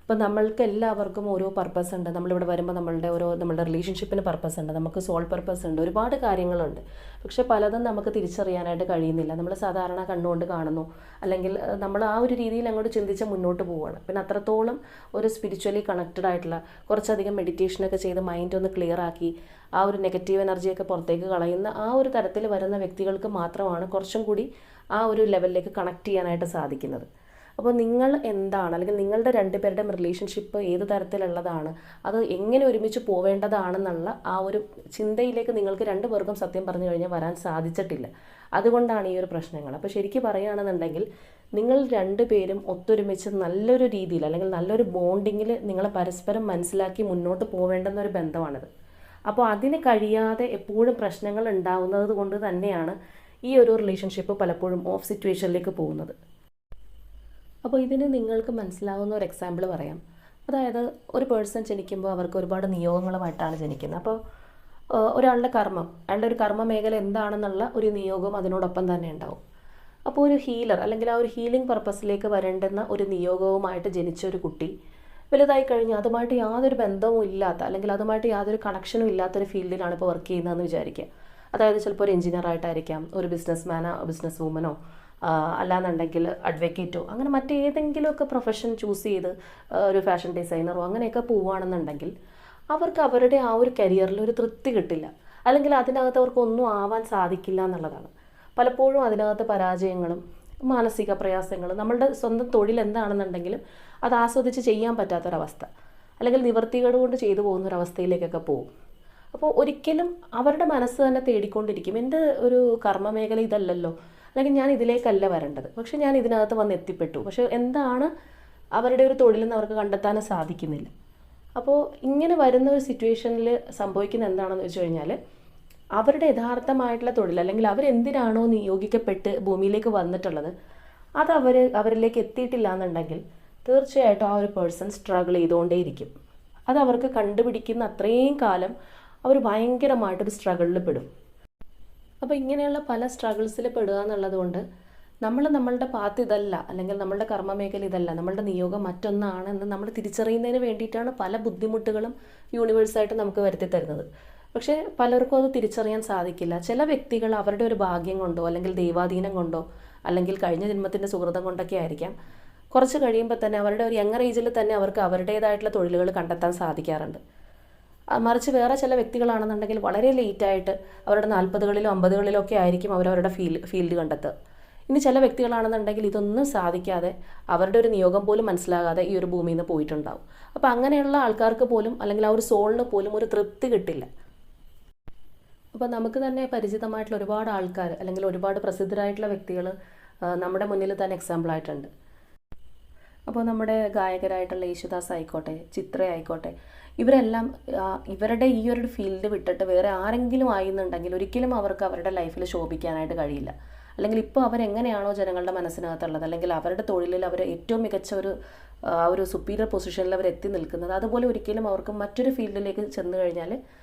അപ്പോൾ നമ്മൾക്ക് എല്ലാവർക്കും ഓരോ പർപ്പസ് ഉണ്ട്. നമ്മളിവിടെ വരുമ്പോൾ നമ്മളുടെ റിലേഷൻഷിപ്പിന് പർപ്പസ് ഉണ്ട്, നമുക്ക് സോൾ പർപ്പസ് ഉണ്ട്, ഒരുപാട് കാര്യങ്ങളുണ്ട്. പക്ഷെ പലതും നമുക്ക് തിരിച്ചറിയാനായിട്ട് കഴിയുന്നില്ല. നമ്മൾ സാധാരണ കണ്ണുകൊണ്ട് കാണുന്നു, അല്ലെങ്കിൽ നമ്മൾ ആ ഒരു രീതിയിൽ അങ്ങോട്ട് ചിന്തിച്ച് മുന്നോട്ട് പോവുകയാണ്. പിന്നെ അത്രത്തോളം ഒരു സ്പിരിച്വലി കണക്റ്റഡ് ആയിട്ടുള്ള കുറച്ചധികം മെഡിറ്റേഷനൊക്കെ ചെയ്ത് മൈൻഡ് ഒന്ന് ക്ലിയർ ആക്കി ആ ഒരു നെഗറ്റീവ് എനർജിയൊക്കെ പുറത്തേക്ക് കളയുന്ന ആ ഒരു തരത്തിൽ വരുന്ന വ്യക്തികൾക്ക് മാത്രമാണ് കുറച്ചും കൂടി ആ ഒരു ലെവലിലേക്ക് കണക്ട് ചെയ്യാനായിട്ട് സാധിക്കുന്നത്. അപ്പോൾ നിങ്ങൾ എന്താണ്, അല്ലെങ്കിൽ നിങ്ങളുടെ രണ്ടുപേരുടെയും റിലേഷൻഷിപ്പ് ഏത് തരത്തിലുള്ളതാണ്, അത് എങ്ങനെ ഒരുമിച്ച് പോവേണ്ടതാണെന്നുള്ള ആ ഒരു ചിന്തയിലേക്ക് നിങ്ങൾക്ക് രണ്ടുപേർക്കും സത്യം പറഞ്ഞു കഴിഞ്ഞാൽ വരാൻ സാധിച്ചിട്ടില്ല. അതുകൊണ്ടാണ് ഈ ഒരു പ്രശ്നങ്ങൾ. അപ്പോൾ ശരിക്കും പറയുകയാണെന്നുണ്ടെങ്കിൽ നിങ്ങൾ രണ്ടുപേരും ഒത്തൊരുമിച്ച് നല്ലൊരു രീതിയിൽ, അല്ലെങ്കിൽ നല്ലൊരു ബോണ്ടിങ്ങിൽ നിങ്ങളെ പരസ്പരം മനസ്സിലാക്കി മുന്നോട്ട് പോവേണ്ടുന്ന ഒരു ബന്ധമാണിത്. അപ്പോൾ അതിന് കഴിയാതെ എപ്പോഴും പ്രശ്നങ്ങൾ ഉണ്ടാവുന്നത് കൊണ്ട് തന്നെയാണ് ഈ ഒരു റിലേഷൻഷിപ്പ് പലപ്പോഴും ഓഫ് സിറ്റുവേഷനിലേക്ക് പോകുന്നത്. അപ്പോൾ ഇതിന് നിങ്ങൾക്ക് മനസ്സിലാവുന്ന ഒരു എക്സാമ്പിൾ പറയാം. അതായത് ഒരു പേഴ്സൺ ജനിക്കുമ്പോൾ അവർക്ക് ഒരുപാട് നിയോഗങ്ങളുമായിട്ടാണ് ജനിക്കുന്നത്. അപ്പോൾ ഒരാളുടെ കർമ്മം, അയാളുടെ ഒരു കർമ്മ മേഖല എന്താണെന്നുള്ള ഒരു നിയോഗം അതിനോടൊപ്പം തന്നെ ഉണ്ടാവും. അപ്പോൾ ഒരു ഹീലർ, അല്ലെങ്കിൽ ആ ഒരു ഹീലിംഗ് പർപ്പസിലേക്ക് വരേണ്ടുന്ന ഒരു നിയോഗവുമായിട്ട് ജനിച്ച ഒരു കുട്ടി വലുതായി കഴിഞ്ഞാൽ അതുമായിട്ട് യാതൊരു ബന്ധവും ഇല്ലാത്ത, അല്ലെങ്കിൽ അതുമായിട്ട് യാതൊരു കണക്ഷനും ഇല്ലാത്തൊരു ഫീൽഡിലാണ് ഇപ്പോൾ വർക്ക് ചെയ്യുന്നതെന്ന് വിചാരിക്കുക. അതായത് ചിലപ്പോൾ ഒരു എഞ്ചിനീയർ ആയിട്ടായിരിക്കാം, ഒരു ബിസിനസ് വുമനോ അല്ലാന്നുണ്ടെങ്കിൽ അഡ്വക്കേറ്റോ, അങ്ങനെ മറ്റേതെങ്കിലുമൊക്കെ പ്രൊഫഷൻ ചൂസ് ചെയ്ത് ഒരു ഫാഷൻ ഡിസൈനറോ അങ്ങനെയൊക്കെ പോവുകയാണെന്നുണ്ടെങ്കിൽ അവർക്ക് അവരുടെ ആ ഒരു കരിയറിൽ ഒരു തൃപ്തി കിട്ടില്ല, അല്ലെങ്കിൽ അതിനകത്ത് അവർക്ക് ഒന്നും ആവാൻ സാധിക്കില്ല എന്നുള്ളതാണ്. പലപ്പോഴും അതിനകത്ത് പരാജയങ്ങളും മാനസിക പ്രയാസങ്ങളും, നമ്മളുടെ സ്വന്തം തൊഴിൽ എന്താണെന്നുണ്ടെങ്കിലും അത് ആസ്വദിച്ച് ചെയ്യാൻ പറ്റാത്തൊരവസ്ഥ, അല്ലെങ്കിൽ നിവൃത്തികേട് കൊണ്ട് ചെയ്തു പോകുന്നൊരവസ്ഥയിലേക്കൊക്കെ പോകും. അപ്പോൾ ഒരിക്കലും അവരുടെ മനസ്സ് തന്നെ തേടിക്കൊണ്ടിരിക്കും, എൻ്റെ ഒരു കർമ്മമേഖല ഇതല്ലല്ലോ, അല്ലെങ്കിൽ ഞാൻ ഇതിലേക്കല്ല വരേണ്ടത്, പക്ഷെ ഞാൻ ഇതിനകത്ത് വന്ന് എത്തിപ്പെട്ടു, പക്ഷെ എന്താണ് അവരുടെ ഒരു തൊഴിലെന്ന് അവർക്ക് കണ്ടെത്താൻ സാധിക്കുന്നില്ല. അപ്പോൾ ഇങ്ങനെ വരുന്ന ഒരു സിറ്റുവേഷനിൽ സംഭവിക്കുന്ന എന്താണെന്ന് വെച്ച് കഴിഞ്ഞാൽ അവരുടെ യഥാർത്ഥമായിട്ടുള്ള തൊഴിൽ, അല്ലെങ്കിൽ അവരെന്തിനാണോ നിയോഗിക്കപ്പെട്ട് ഭൂമിയിലേക്ക് വന്നിട്ടുള്ളത് അത് അവരിലേക്ക് എത്തിയിട്ടില്ല എന്നുണ്ടെങ്കിൽ തീർച്ചയായിട്ടും ആ ഒരു പേഴ്സൺ സ്ട്രഗിൾ ചെയ്തുകൊണ്ടേയിരിക്കും. അത് അവർക്ക് കണ്ടുപിടിക്കുന്ന അത്രയും കാലം അവർ ഭയങ്കരമായിട്ടൊരു സ്ട്രഗിളിൽ പെടും. അപ്പോൾ ഇങ്ങനെയുള്ള പല സ്ട്രഗിൾസിൽ പെടുക എന്നുള്ളത് കൊണ്ട് നമ്മളുടെ പാത്ത് ഇതല്ല, അല്ലെങ്കിൽ നമ്മളുടെ കർമ്മമേഖല ഇതല്ല, നമ്മളുടെ നിയോഗം മറ്റൊന്നാണെന്ന് നമ്മൾ തിരിച്ചറിയുന്നതിന് വേണ്ടിയിട്ടാണ് പല ബുദ്ധിമുട്ടുകളും യൂണിവേഴ്സായിട്ട് നമുക്ക് വരുത്തി തരുന്നത്. പക്ഷേ പലർക്കും അത് തിരിച്ചറിയാൻ സാധിക്കില്ല. ചില വ്യക്തികൾ അവരുടെ ഒരു ഭാഗ്യം കൊണ്ടോ, അല്ലെങ്കിൽ ദൈവാധീനം കൊണ്ടോ, അല്ലെങ്കിൽ കഴിഞ്ഞ ജന്മത്തിൻ്റെ സുഹൃതം കൊണ്ടൊക്കെ ആയിരിക്കാം, കുറച്ച് കഴിയുമ്പോൾ തന്നെ അവരുടെ ഒരു യങ്ങർ ഏജിൽ തന്നെ അവർക്ക് അവരുടേതായിട്ടുള്ള തൊഴിലുകൾ കണ്ടെത്താൻ സാധിക്കാറുണ്ട്. മറിച്ച് വേറെ ചില വ്യക്തികളാണെന്നുണ്ടെങ്കിൽ വളരെ ലേറ്റായിട്ട് അവരുടെ 40കളിലോ 50കളിലോ ഒക്കെ ആയിരിക്കും അവരവരുടെ ഫീൽഡ് കണ്ടെത്തുക. ഇനി ചില വ്യക്തികളാണെന്നുണ്ടെങ്കിൽ ഇതൊന്നും സാധിക്കാതെ അവരുടെ ഒരു നിയോഗം പോലും മനസ്സിലാകാതെ ഈ ഒരു ഭൂമിയിൽ നിന്ന് പോയിട്ടുണ്ടാവും. അപ്പോൾ അങ്ങനെയുള്ള ആൾക്കാർക്ക് പോലും, അല്ലെങ്കിൽ ആ ഒരു സോളിന് പോലും ഒരു തൃപ്തി കിട്ടില്ല. അപ്പോൾ നമുക്ക് തന്നെ പരിചിതമായിട്ടുള്ള ഒരുപാട് ആൾക്കാർ, അല്ലെങ്കിൽ ഒരുപാട് പ്രസിദ്ധരായിട്ടുള്ള വ്യക്തികൾ നമ്മുടെ മുന്നിൽ തന്നെ എക്സാമ്പിളായിട്ടുണ്ട്. അപ്പോൾ നമ്മുടെ ഗായകരായിട്ടുള്ള യേശുദാസ് ആയിക്കോട്ടെ, ചിത്ര ആയിക്കോട്ടെ, ഇവരെല്ലാം ഇവരുടെ ഈ ഒരു ഫീൽഡ് വിട്ടിട്ട് വേറെ ആരെങ്കിലും ആയിരുന്നുണ്ടെങ്കിൽ ഒരിക്കലും അവർക്ക് അവരുടെ ലൈഫിൽ ശോഭിക്കാനായിട്ട് കഴിയില്ല. അല്ലെങ്കിൽ ഇപ്പോൾ അവരെങ്ങനെയാണോ ജനങ്ങളുടെ മനസ്സിനകത്തുള്ളത്, അല്ലെങ്കിൽ അവരുടെ തൊഴിലിൽ അവർ ഏറ്റവും മികച്ച ഒരു സുപ്പീരിയർ പൊസിഷനിൽ അവർ എത്തി നിൽക്കുന്നത്, അതുപോലെ ഒരിക്കലും അവർക്ക് മറ്റൊരു ഫീൽഡിലേക്ക് ചെന്ന് കഴിഞ്ഞാൽ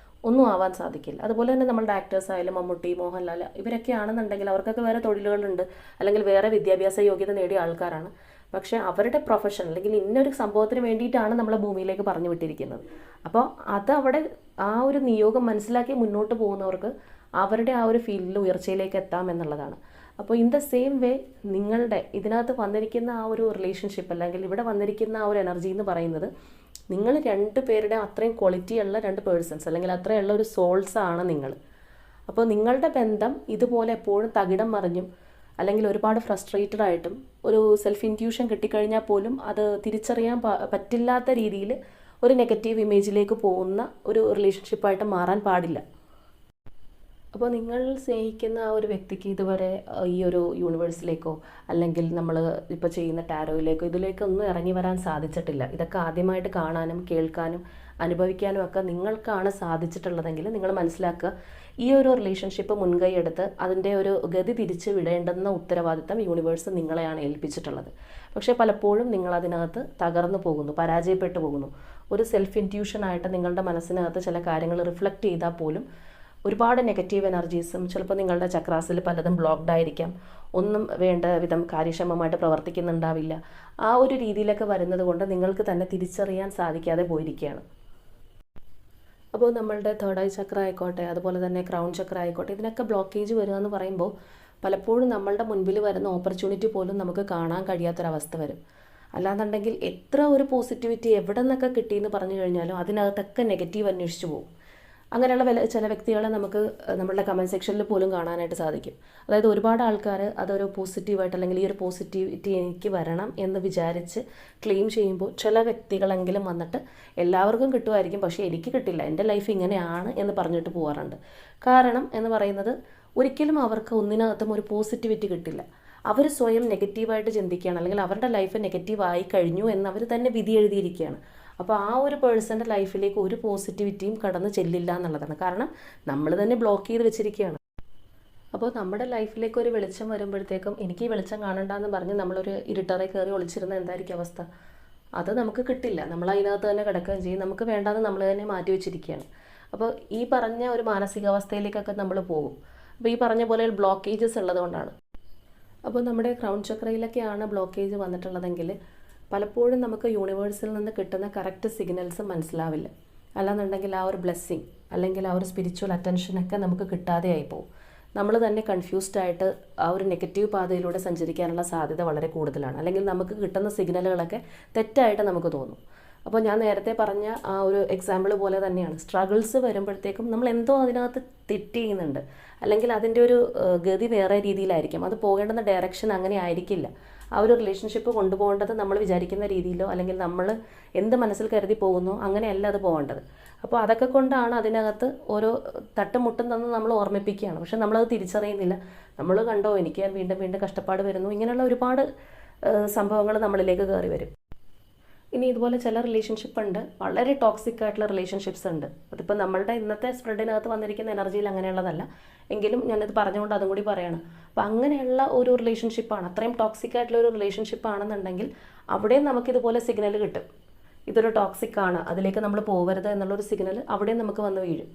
ഒന്നും ആവാൻ സാധിക്കില്ല. അതുപോലെ തന്നെ നമ്മളുടെ ആക്ടേഴ്സ് ആയാലും മമ്മൂട്ടി, മോഹൻലാൽ, ഇവരൊക്കെ ആണെന്നുണ്ടെങ്കിൽ അവർക്കൊക്കെ വേറെ തൊഴിലുകളുണ്ട്, അല്ലെങ്കിൽ വേറെ വിദ്യാഭ്യാസ യോഗ്യത നേടിയ ആൾക്കാരാണ്. പക്ഷേ അവരുടെ പ്രൊഫഷൻ, അല്ലെങ്കിൽ ഇന്നൊരു സംഭവത്തിന് വേണ്ടിയിട്ടാണ് നമ്മളെ ഭൂമിയിലേക്ക് പറഞ്ഞു വിട്ടിരിക്കുന്നത്. അപ്പോൾ അതവിടെ ആ ഒരു നിയോഗം മനസ്സിലാക്കി മുന്നോട്ട് പോകുന്നവർക്ക് അവരുടെ ആ ഒരു ഫീൽഡിൽ ഉയർച്ചയിലേക്ക് എത്താം എന്നുള്ളതാണ്. അപ്പോൾ ഇൻ ദ സെയിം വേ നിങ്ങളുടെ ഇതിനകത്ത് വന്നിരിക്കുന്ന ആ ഒരു റിലേഷൻഷിപ്പ്, അല്ലെങ്കിൽ ഇവിടെ വന്നിരിക്കുന്ന ആ ഒരു എനർജി എന്ന് പറയുന്നത് നിങ്ങൾ രണ്ട് പേരുടെ അത്രയും ക്വാളിറ്റിയുള്ള രണ്ട് പേഴ്സൺസ്, അല്ലെങ്കിൽ അത്രയുള്ള ഒരു സോൾസ് ആണ് നിങ്ങൾ. അപ്പോൾ നിങ്ങളുടെ ബന്ധം ഇതുപോലെ എപ്പോഴും തകിടം മറിഞ്ഞും, അല്ലെങ്കിൽ ഒരുപാട് ഫ്രസ്ട്രേറ്റഡ് ആയിട്ടും, ഒരു സെൽഫ് ഇൻറ്റ്യൂഷൻ കിട്ടിക്കഴിഞ്ഞാൽ പോലും അത് തിരിച്ചറിയാൻ പറ്റില്ലാത്ത രീതിയിൽ ഒരു നെഗറ്റീവ് ഇമേജിലേക്ക് പോകുന്ന ഒരു റിലേഷൻഷിപ്പായിട്ട് മാറാൻ പാടില്ല. അപ്പോൾ നിങ്ങൾ സ്നേഹിക്കുന്ന ആ ഒരു വ്യക്തിക്ക് ഇതുവരെ ഈ ഒരു യൂണിവേഴ്സിലേക്കോ, അല്ലെങ്കിൽ നമ്മൾ ഇപ്പോൾ ചെയ്യുന്ന ടാരോയിലേക്കോ ഇതിലേക്കൊന്നും ഇറങ്ങി വരാൻ സാധിച്ചിട്ടില്ല. ഇതൊക്കെ ആദ്യമായിട്ട് കാണാനും കേൾക്കാനും അനുഭവിക്കാനും ഒക്കെ നിങ്ങൾക്കാണ് സാധിച്ചിട്ടുള്ളതെങ്കിൽ നിങ്ങൾ മനസ്സിലാക്കുക, ഈ ഒരു റിലേഷൻഷിപ്പ് മുൻകൈ എടുത്ത് അതിൻ്റെ ഒരു ഗതി തിരിച്ച് വിടേണ്ടുന്ന ഉത്തരവാദിത്തം യൂണിവേഴ്സ് നിങ്ങളെയാണ് ഏൽപ്പിച്ചിട്ടുള്ളത്. പക്ഷേ പലപ്പോഴും നിങ്ങൾ അതിനകത്ത് തകർന്നു പോകുന്നു, പരാജയപ്പെട്ടു പോകുന്നു. ഒരു സെൽഫ് ഇൻറ്റ്യൂഷനായിട്ട് നിങ്ങളുടെ മനസ്സിനകത്ത് ചില കാര്യങ്ങൾ റിഫ്ലക്റ്റ് ചെയ്താൽ പോലും ഒരുപാട് നെഗറ്റീവ് എനർജീസും, ചിലപ്പോൾ നിങ്ങളുടെ ചക്രാസിൽ പലതും ബ്ലോക്ക്ഡ് ആയിരിക്കാം, ഒന്നും വേണ്ട വിധം കാര്യക്ഷമമായിട്ട് പ്രവർത്തിക്കുന്നുണ്ടാവില്ല. ആ ഒരു രീതിയിലൊക്കെ വരുന്നത് കൊണ്ട് നിങ്ങൾക്ക് തന്നെ തിരിച്ചറിയാൻ സാധിക്കാതെ പോയിരിക്കുകയാണ്. അപ്പോൾ നമ്മളുടെ തേർഡ് ഐ ചക്ര ആയിക്കോട്ടെ, അതുപോലെ തന്നെ ക്രൗൺ ചക്ര ആയിക്കോട്ടെ, ഇതിനൊക്കെ ബ്ലോക്കേജ് വരിക എന്ന് പറയുമ്പോൾ പലപ്പോഴും നമ്മളുടെ മുൻപിൽ വരുന്ന ഓപ്പർച്യൂണിറ്റി പോലും നമുക്ക് കാണാൻ കഴിയാത്തൊരവസ്ഥ വരും. അല്ലാന്നുണ്ടെങ്കിൽ എത്ര ഒരു പോസിറ്റിവിറ്റി എവിടെ നിന്നൊക്കെ കിട്ടിയെന്ന് പറഞ്ഞു കഴിഞ്ഞാലും അതിനകത്തൊക്കെ നെഗറ്റീവ് അന്വേഷിച്ച് പോകും. അങ്ങനെയുള്ള ചില വ്യക്തികളെ നമുക്ക് നമ്മളുടെ കമൻറ്റ് സെക്ഷനിൽ പോലും കാണാനായിട്ട് സാധിക്കും. അതായത് ഒരുപാട് ആൾക്കാർ അതൊരു പോസിറ്റീവായിട്ട് അല്ലെങ്കിൽ ഈ ഒരു പോസിറ്റിവിറ്റി എനിക്ക് വരണം എന്ന് വിചാരിച്ച് ക്ലെയിം ചെയ്യുമ്പോൾ ചില വ്യക്തികളെങ്കിലും വന്നിട്ട് എല്ലാവർക്കും കിട്ടുമായിരിക്കും, പക്ഷേ എനിക്ക് കിട്ടില്ല, എൻ്റെ ലൈഫ് ഇങ്ങനെയാണ് എന്ന് പറഞ്ഞിട്ട് പോകാറുണ്ട്. കാരണം എന്ന് പറയുന്നത് ഒരിക്കലും അവർക്ക് ഒന്നിനകത്തും ഒരു പോസിറ്റിവിറ്റി കിട്ടില്ല. അവർ സ്വയം നെഗറ്റീവായിട്ട് ചിന്തിക്കുകയാണ്, അല്ലെങ്കിൽ അവരുടെ ലൈഫ് നെഗറ്റീവായി കഴിഞ്ഞു എന്ന് അവർ തന്നെ വിധി എഴുതിയിരിക്കുകയാണ്. അപ്പോൾ ആ ഒരു പേഴ്സൻ്റെ ലൈഫിലേക്ക് ഒരു പോസിറ്റിവിറ്റിയും കടന്ന് ചെല്ലില്ല എന്നുള്ളതാണ്. കാരണം നമ്മൾ തന്നെ ബ്ലോക്ക് ചെയ്ത് വെച്ചിരിക്കുകയാണ്. അപ്പോൾ നമ്മുടെ ലൈഫിലേക്ക് ഒരു വെളിച്ചം വരുമ്പോഴത്തേക്കും എനിക്ക് ഈ വെളിച്ചം കാണണ്ടെന്ന് പറഞ്ഞ് നമ്മളൊരു ഇരുട്ടറയിൽ കയറി ഒളിച്ചിരുന്ന എന്തായിരിക്കും അവസ്ഥ? അത് നമുക്ക് കിട്ടില്ല. നമ്മൾ അതിനകത്ത് തന്നെ കിടക്കുകയും ചെയ്യും. നമുക്ക് വേണ്ടാന്ന് നമ്മൾ തന്നെ മാറ്റി വെച്ചിരിക്കുകയാണ്. അപ്പോൾ ഈ പറഞ്ഞ ഒരു മാനസികാവസ്ഥയിലേക്കൊക്കെ നമ്മൾ പോകും. അപ്പോൾ ഈ പറഞ്ഞ പോലെ ബ്ലോക്കേജസ് ഉള്ളതുകൊണ്ടാണ്. അപ്പോൾ നമ്മുടെ ക്രൗൺ ചക്രയിലൊക്കെയാണ് ബ്ലോക്കേജ് വന്നിട്ടുള്ളതെങ്കിൽ പലപ്പോഴും നമുക്ക് യൂണിവേഴ്സിൽ നിന്ന് കിട്ടുന്ന കറക്റ്റ് സിഗ്നൽസ് മനസ്സിലാവില്ല. അല്ലാന്നുണ്ടെങ്കിൽ ആ ഒരു ബ്ലെസ്സിങ് അല്ലെങ്കിൽ ആ ഒരു സ്പിരിച്വൽ അറ്റൻഷനൊക്കെ നമുക്ക് കിട്ടാതെ ആയിപ്പോവും. നമ്മൾ തന്നെ കൺഫ്യൂസ്ഡ് ആയിട്ട് ആ ഒരു നെഗറ്റീവ് പാതയിലൂടെ സഞ്ചരിക്കാനുള്ള സാധ്യത വളരെ കൂടുതലാണ്. അല്ലെങ്കിൽ നമുക്ക് കിട്ടുന്ന സിഗ്നലുകളൊക്കെ തെറ്റായിട്ട് നമുക്ക് തോന്നും. അപ്പോൾ ഞാൻ നേരത്തെ പറഞ്ഞ ആ ഒരു എക്സാമ്പിൾ പോലെ തന്നെയാണ്, സ്ട്രഗിൾസ് വരുമ്പോഴത്തേക്കും നമ്മൾ എന്തോ അതിനകത്ത് തെറ്റ് ചെയ്യുന്നുണ്ട്, അല്ലെങ്കിൽ അതിൻ്റെ ഒരു ഗതി വേറെ രീതിയിലായിരിക്കും. അത് പോകേണ്ടുന്ന ഡയറക്ഷൻ അങ്ങനെ ആയിരിക്കില്ല. ആ ഒരു റിലേഷൻഷിപ്പ് കൊണ്ടുപോകേണ്ടത് നമ്മൾ വിചാരിക്കുന്ന രീതിയിലോ അല്ലെങ്കിൽ നമ്മൾ എന്ത് മനസ്സിൽ കരുതി പോകുന്നോ അങ്ങനെയല്ല അത് പോകേണ്ടത്. അപ്പോൾ അതൊക്കെ കൊണ്ടാണ് അതിനകത്ത് ഓരോ തട്ടുമുട്ടും തന്ന് നമ്മൾ ഓർമ്മിപ്പിക്കുകയാണ്. പക്ഷെ നമ്മളത് തിരിച്ചറിയുന്നില്ല. നമ്മൾ കണ്ടോ എനിക്ക് വീണ്ടും വീണ്ടും കഷ്ടപ്പാട് വരുന്നു, ഇങ്ങനെയുള്ള ഒരുപാട് സംഭവങ്ങൾ നമ്മളിലേക്ക് കയറി വരും. ഇനി ഇതുപോലെ ചില റിലേഷൻഷിപ്പ് ഉണ്ട്, വളരെ ടോക്സിക് ആയിട്ടുള്ള റിലേഷൻഷിപ്സ് ഉണ്ട്. അതിപ്പോൾ നമ്മളുടെ ഇന്നത്തെ സ്പ്രെഡിനകത്ത് വന്നിരിക്കുന്ന എനർജിയിൽ അങ്ങനെയുള്ളതല്ല, എങ്കിലും ഞാനിത് പറഞ്ഞുകൊണ്ട് അതും കൂടി പറയാണ്. അപ്പോൾ അങ്ങനെയുള്ള ഒരു റിലേഷൻഷിപ്പാണ്, അത്രയും ടോക്സിക് ആയിട്ടുള്ള ഒരു റിലേഷൻഷിപ്പ് ആണെന്നുണ്ടെങ്കിൽ അവിടെയും നമുക്കിതുപോലെ സിഗ്നൽ കിട്ടും. ഇതൊരു ടോക്സിക് ആണ്, അതിലേക്ക് നമ്മൾ പോകരുത് എന്നുള്ളൊരു സിഗ്നൽ അവിടെയും നമുക്ക് വന്ന് വീഴും.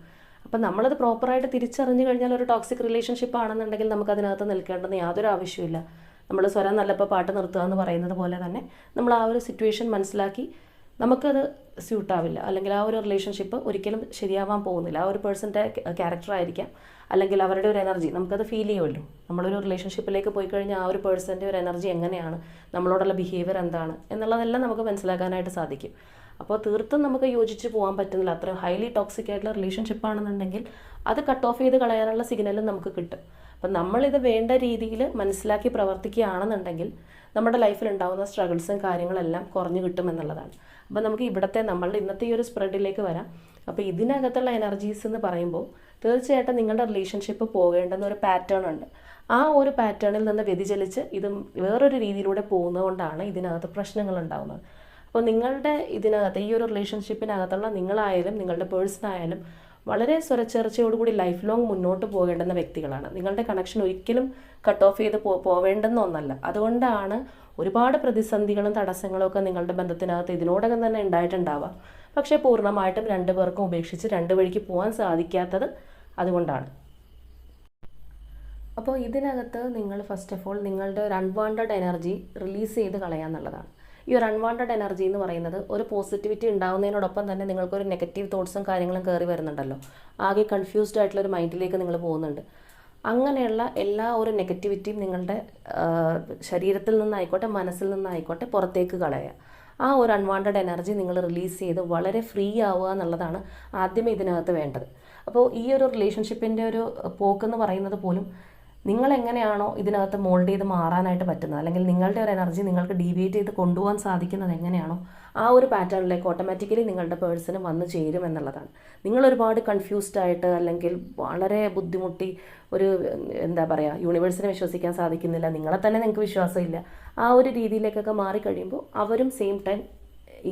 അപ്പം നമ്മളത് പ്രോപ്പറായിട്ട് തിരിച്ചറിഞ്ഞു കഴിഞ്ഞാൽ ഒരു ടോക്സിക് റിലേഷൻഷിപ്പ് ആണെന്നുണ്ടെങ്കിൽ നമുക്കതിനകത്ത് നിൽക്കേണ്ടെന്ന് യാതൊരു ആവശ്യമില്ല. നമ്മൾ സ്വരം നല്ലപ്പോൾ പാട്ട് നിർത്തുക എന്ന് പറയുന്നത് പോലെ തന്നെ നമ്മൾ ആ ഒരു സിറ്റുവേഷൻ മനസ്സിലാക്കി നമുക്കത് സ്യൂട്ടാവില്ല, അല്ലെങ്കിൽ ആ ഒരു റിലേഷൻഷിപ്പ് ഒരിക്കലും ശരിയാവാൻ പോകുന്നില്ല. ആ ഒരു പേഴ്സൻ്റെ ക്യാരക്ടറായിരിക്കാം, അല്ലെങ്കിൽ അവരുടെ ഒരു എനർജി നമുക്കത് ഫീൽ ചെയ്യുമല്ലോ. നമ്മളൊരു റിലേഷൻഷിപ്പിലേക്ക് പോയി കഴിഞ്ഞാൽ ആ ഒരു പേഴ്സൻ്റെ ഒരു എനർജി എങ്ങനെയാണ്, നമ്മളോടുള്ള ബിഹേവിയർ എന്താണ് എന്നുള്ളതെല്ലാം നമുക്ക് മനസ്സിലാക്കാനായിട്ട് സാധിക്കും. അപ്പോൾ തീർത്തും നമുക്ക് യോജിച്ച് പോകാൻ പറ്റുന്നില്ല. അത്ര ഹൈലി ടോക്സിക് ആയിട്ടുള്ള റിലേഷൻഷിപ്പ് ആണെന്നുണ്ടെങ്കിൽ അത് കട്ട് ഓഫ് ചെയ്ത് കളയാനുള്ള സിഗ്നലും നമുക്ക് കിട്ടും. അപ്പം നമ്മളിത് വേണ്ട രീതിയിൽ മനസ്സിലാക്കി പ്രവർത്തിക്കുകയാണെന്നുണ്ടെങ്കിൽ നമ്മുടെ ലൈഫിൽ ഉണ്ടാകുന്ന സ്ട്രഗിൾസും കാര്യങ്ങളെല്ലാം കുറഞ്ഞു കിട്ടുമെന്നുള്ളതാണ്. അപ്പോൾ നമുക്ക് ഇവിടുത്തെ നമ്മളുടെ ഇന്നത്തെ ഈ ഒരു സ്പ്രെഡിലേക്ക് വരാം. അപ്പോൾ ഇതിനകത്തുള്ള എനർജീസ് എന്ന് പറയുമ്പോൾ തീർച്ചയായിട്ടും നിങ്ങളുടെ റിലേഷൻഷിപ്പ് പോകേണ്ടുന്ന ഒരു പാറ്റേൺ ഉണ്ട്. ആ ഒരു പാറ്റേണിൽ നിന്ന് വ്യതിചലിച്ച് ഇത് വേറൊരു രീതിയിലൂടെ പോകുന്നതുകൊണ്ടാണ് ഇതിനകത്ത് പ്രശ്നങ്ങൾ ഉണ്ടാകുന്നത്. അപ്പോൾ നിങ്ങളുടെ ഇതിനകത്ത് ഈ ഒരു റിലേഷൻഷിപ്പിനകത്തുള്ള നിങ്ങളായാലും നിങ്ങളുടെ പേഴ്സണായാലും വളരെ സ്വരച്ചേർച്ചയോടുകൂടി ലൈഫ് ലോങ് മുന്നോട്ട് പോകേണ്ടുന്ന വ്യക്തികളാണ്. നിങ്ങളുടെ കണക്ഷൻ ഒരിക്കലും കട്ട് ഓഫ് ചെയ്ത് പോവേണ്ടുന്ന ഒന്നല്ല. അതുകൊണ്ടാണ് ഒരുപാട് പ്രതിസന്ധികളും തടസ്സങ്ങളും ഒക്കെ നിങ്ങളുടെ ബന്ധത്തിനകത്ത് ഇതിനോടകം തന്നെ ഉണ്ടായിട്ടുണ്ടാവാം. പക്ഷേ പൂർണ്ണമായിട്ടും രണ്ടുപേർക്കും ഉപേക്ഷിച്ച് രണ്ട് വഴിക്ക് പോകാൻ സാധിക്കാത്തത് അതുകൊണ്ടാണ്. അപ്പോൾ ഇതിനകത്ത് നിങ്ങൾ ഫസ്റ്റ് ഓഫ് ഓൾ നിങ്ങളുടെ ഒരു അൺവാണ്ടഡ് എനർജി റിലീസ് ചെയ്ത് കളയാന്നുള്ളതാണ്. ഈ ഒരു അൺവാണ്ടഡ് എനർജി എന്ന് പറയുന്നത് ഒരു പോസിറ്റിവിറ്റി ഉണ്ടാകുന്നതിനോടൊപ്പം തന്നെ നിങ്ങൾക്കൊരു നെഗറ്റീവ് തോട്ട്സും കാര്യങ്ങളും കയറി വരുന്നുണ്ടല്ലോ. ആകെ കൺഫ്യൂസ്ഡ് ആയിട്ടുള്ള ഒരു മൈൻഡിലേക്ക് നിങ്ങൾ പോകുന്നുണ്ട്. അങ്ങനെയുള്ള എല്ലാ ഒരു നെഗറ്റിവിറ്റിയും നിങ്ങളുടെ ശരീരത്തിൽ നിന്നായിക്കോട്ടെ മനസ്സിൽ നിന്നായിക്കോട്ടെ പുറത്തേക്ക് കളയുക. ആ ഒരു അൺവാണ്ടഡ് എനർജി നിങ്ങൾ റിലീസ് ചെയ്ത് വളരെ ഫ്രീ ആവുക എന്നുള്ളതാണ് ആദ്യമേ ഇതിനകത്ത് വേണ്ടത്. അപ്പോൾ ഈ ഒരു റിലേഷൻഷിപ്പിൻ്റെ ഒരു പോക്കെന്ന് പറയുന്നത് പോലും നിങ്ങൾ എങ്ങനെയാണോ ഇതിനകത്ത് മോൾഡ് ചെയ്ത് മാറാനായിട്ട് പറ്റുന്നത്, അല്ലെങ്കിൽ നിങ്ങളുടെ ഒരു എനർജി നിങ്ങൾക്ക് ഡീവിയേറ്റ് ചെയ്ത് കൊണ്ടുപോകാൻ സാധിക്കുന്നത് എങ്ങനെയാണോ ആ ഒരു പാറ്റേണിലേക്ക് ഓട്ടോമാറ്റിക്കലി നിങ്ങളുടെ പേഴ്സണ് വന്ന് ചേരും എന്നുള്ളതാണ്. നിങ്ങളൊരുപാട് കൺഫ്യൂസ്ഡ് ആയിട്ട് അല്ലെങ്കിൽ വളരെ ബുദ്ധിമുട്ടി ഒരു എന്താ പറയുക യൂണിവേഴ്സിനെ വിശ്വസിക്കാൻ സാധിക്കുന്നില്ല, നിങ്ങളെ തന്നെ നിങ്ങൾക്ക് വിശ്വാസമില്ല, ആ ഒരു രീതിയിലേക്കൊക്കെ മാറിക്കഴിയുമ്പോൾ അവരും സെയിം ടൈം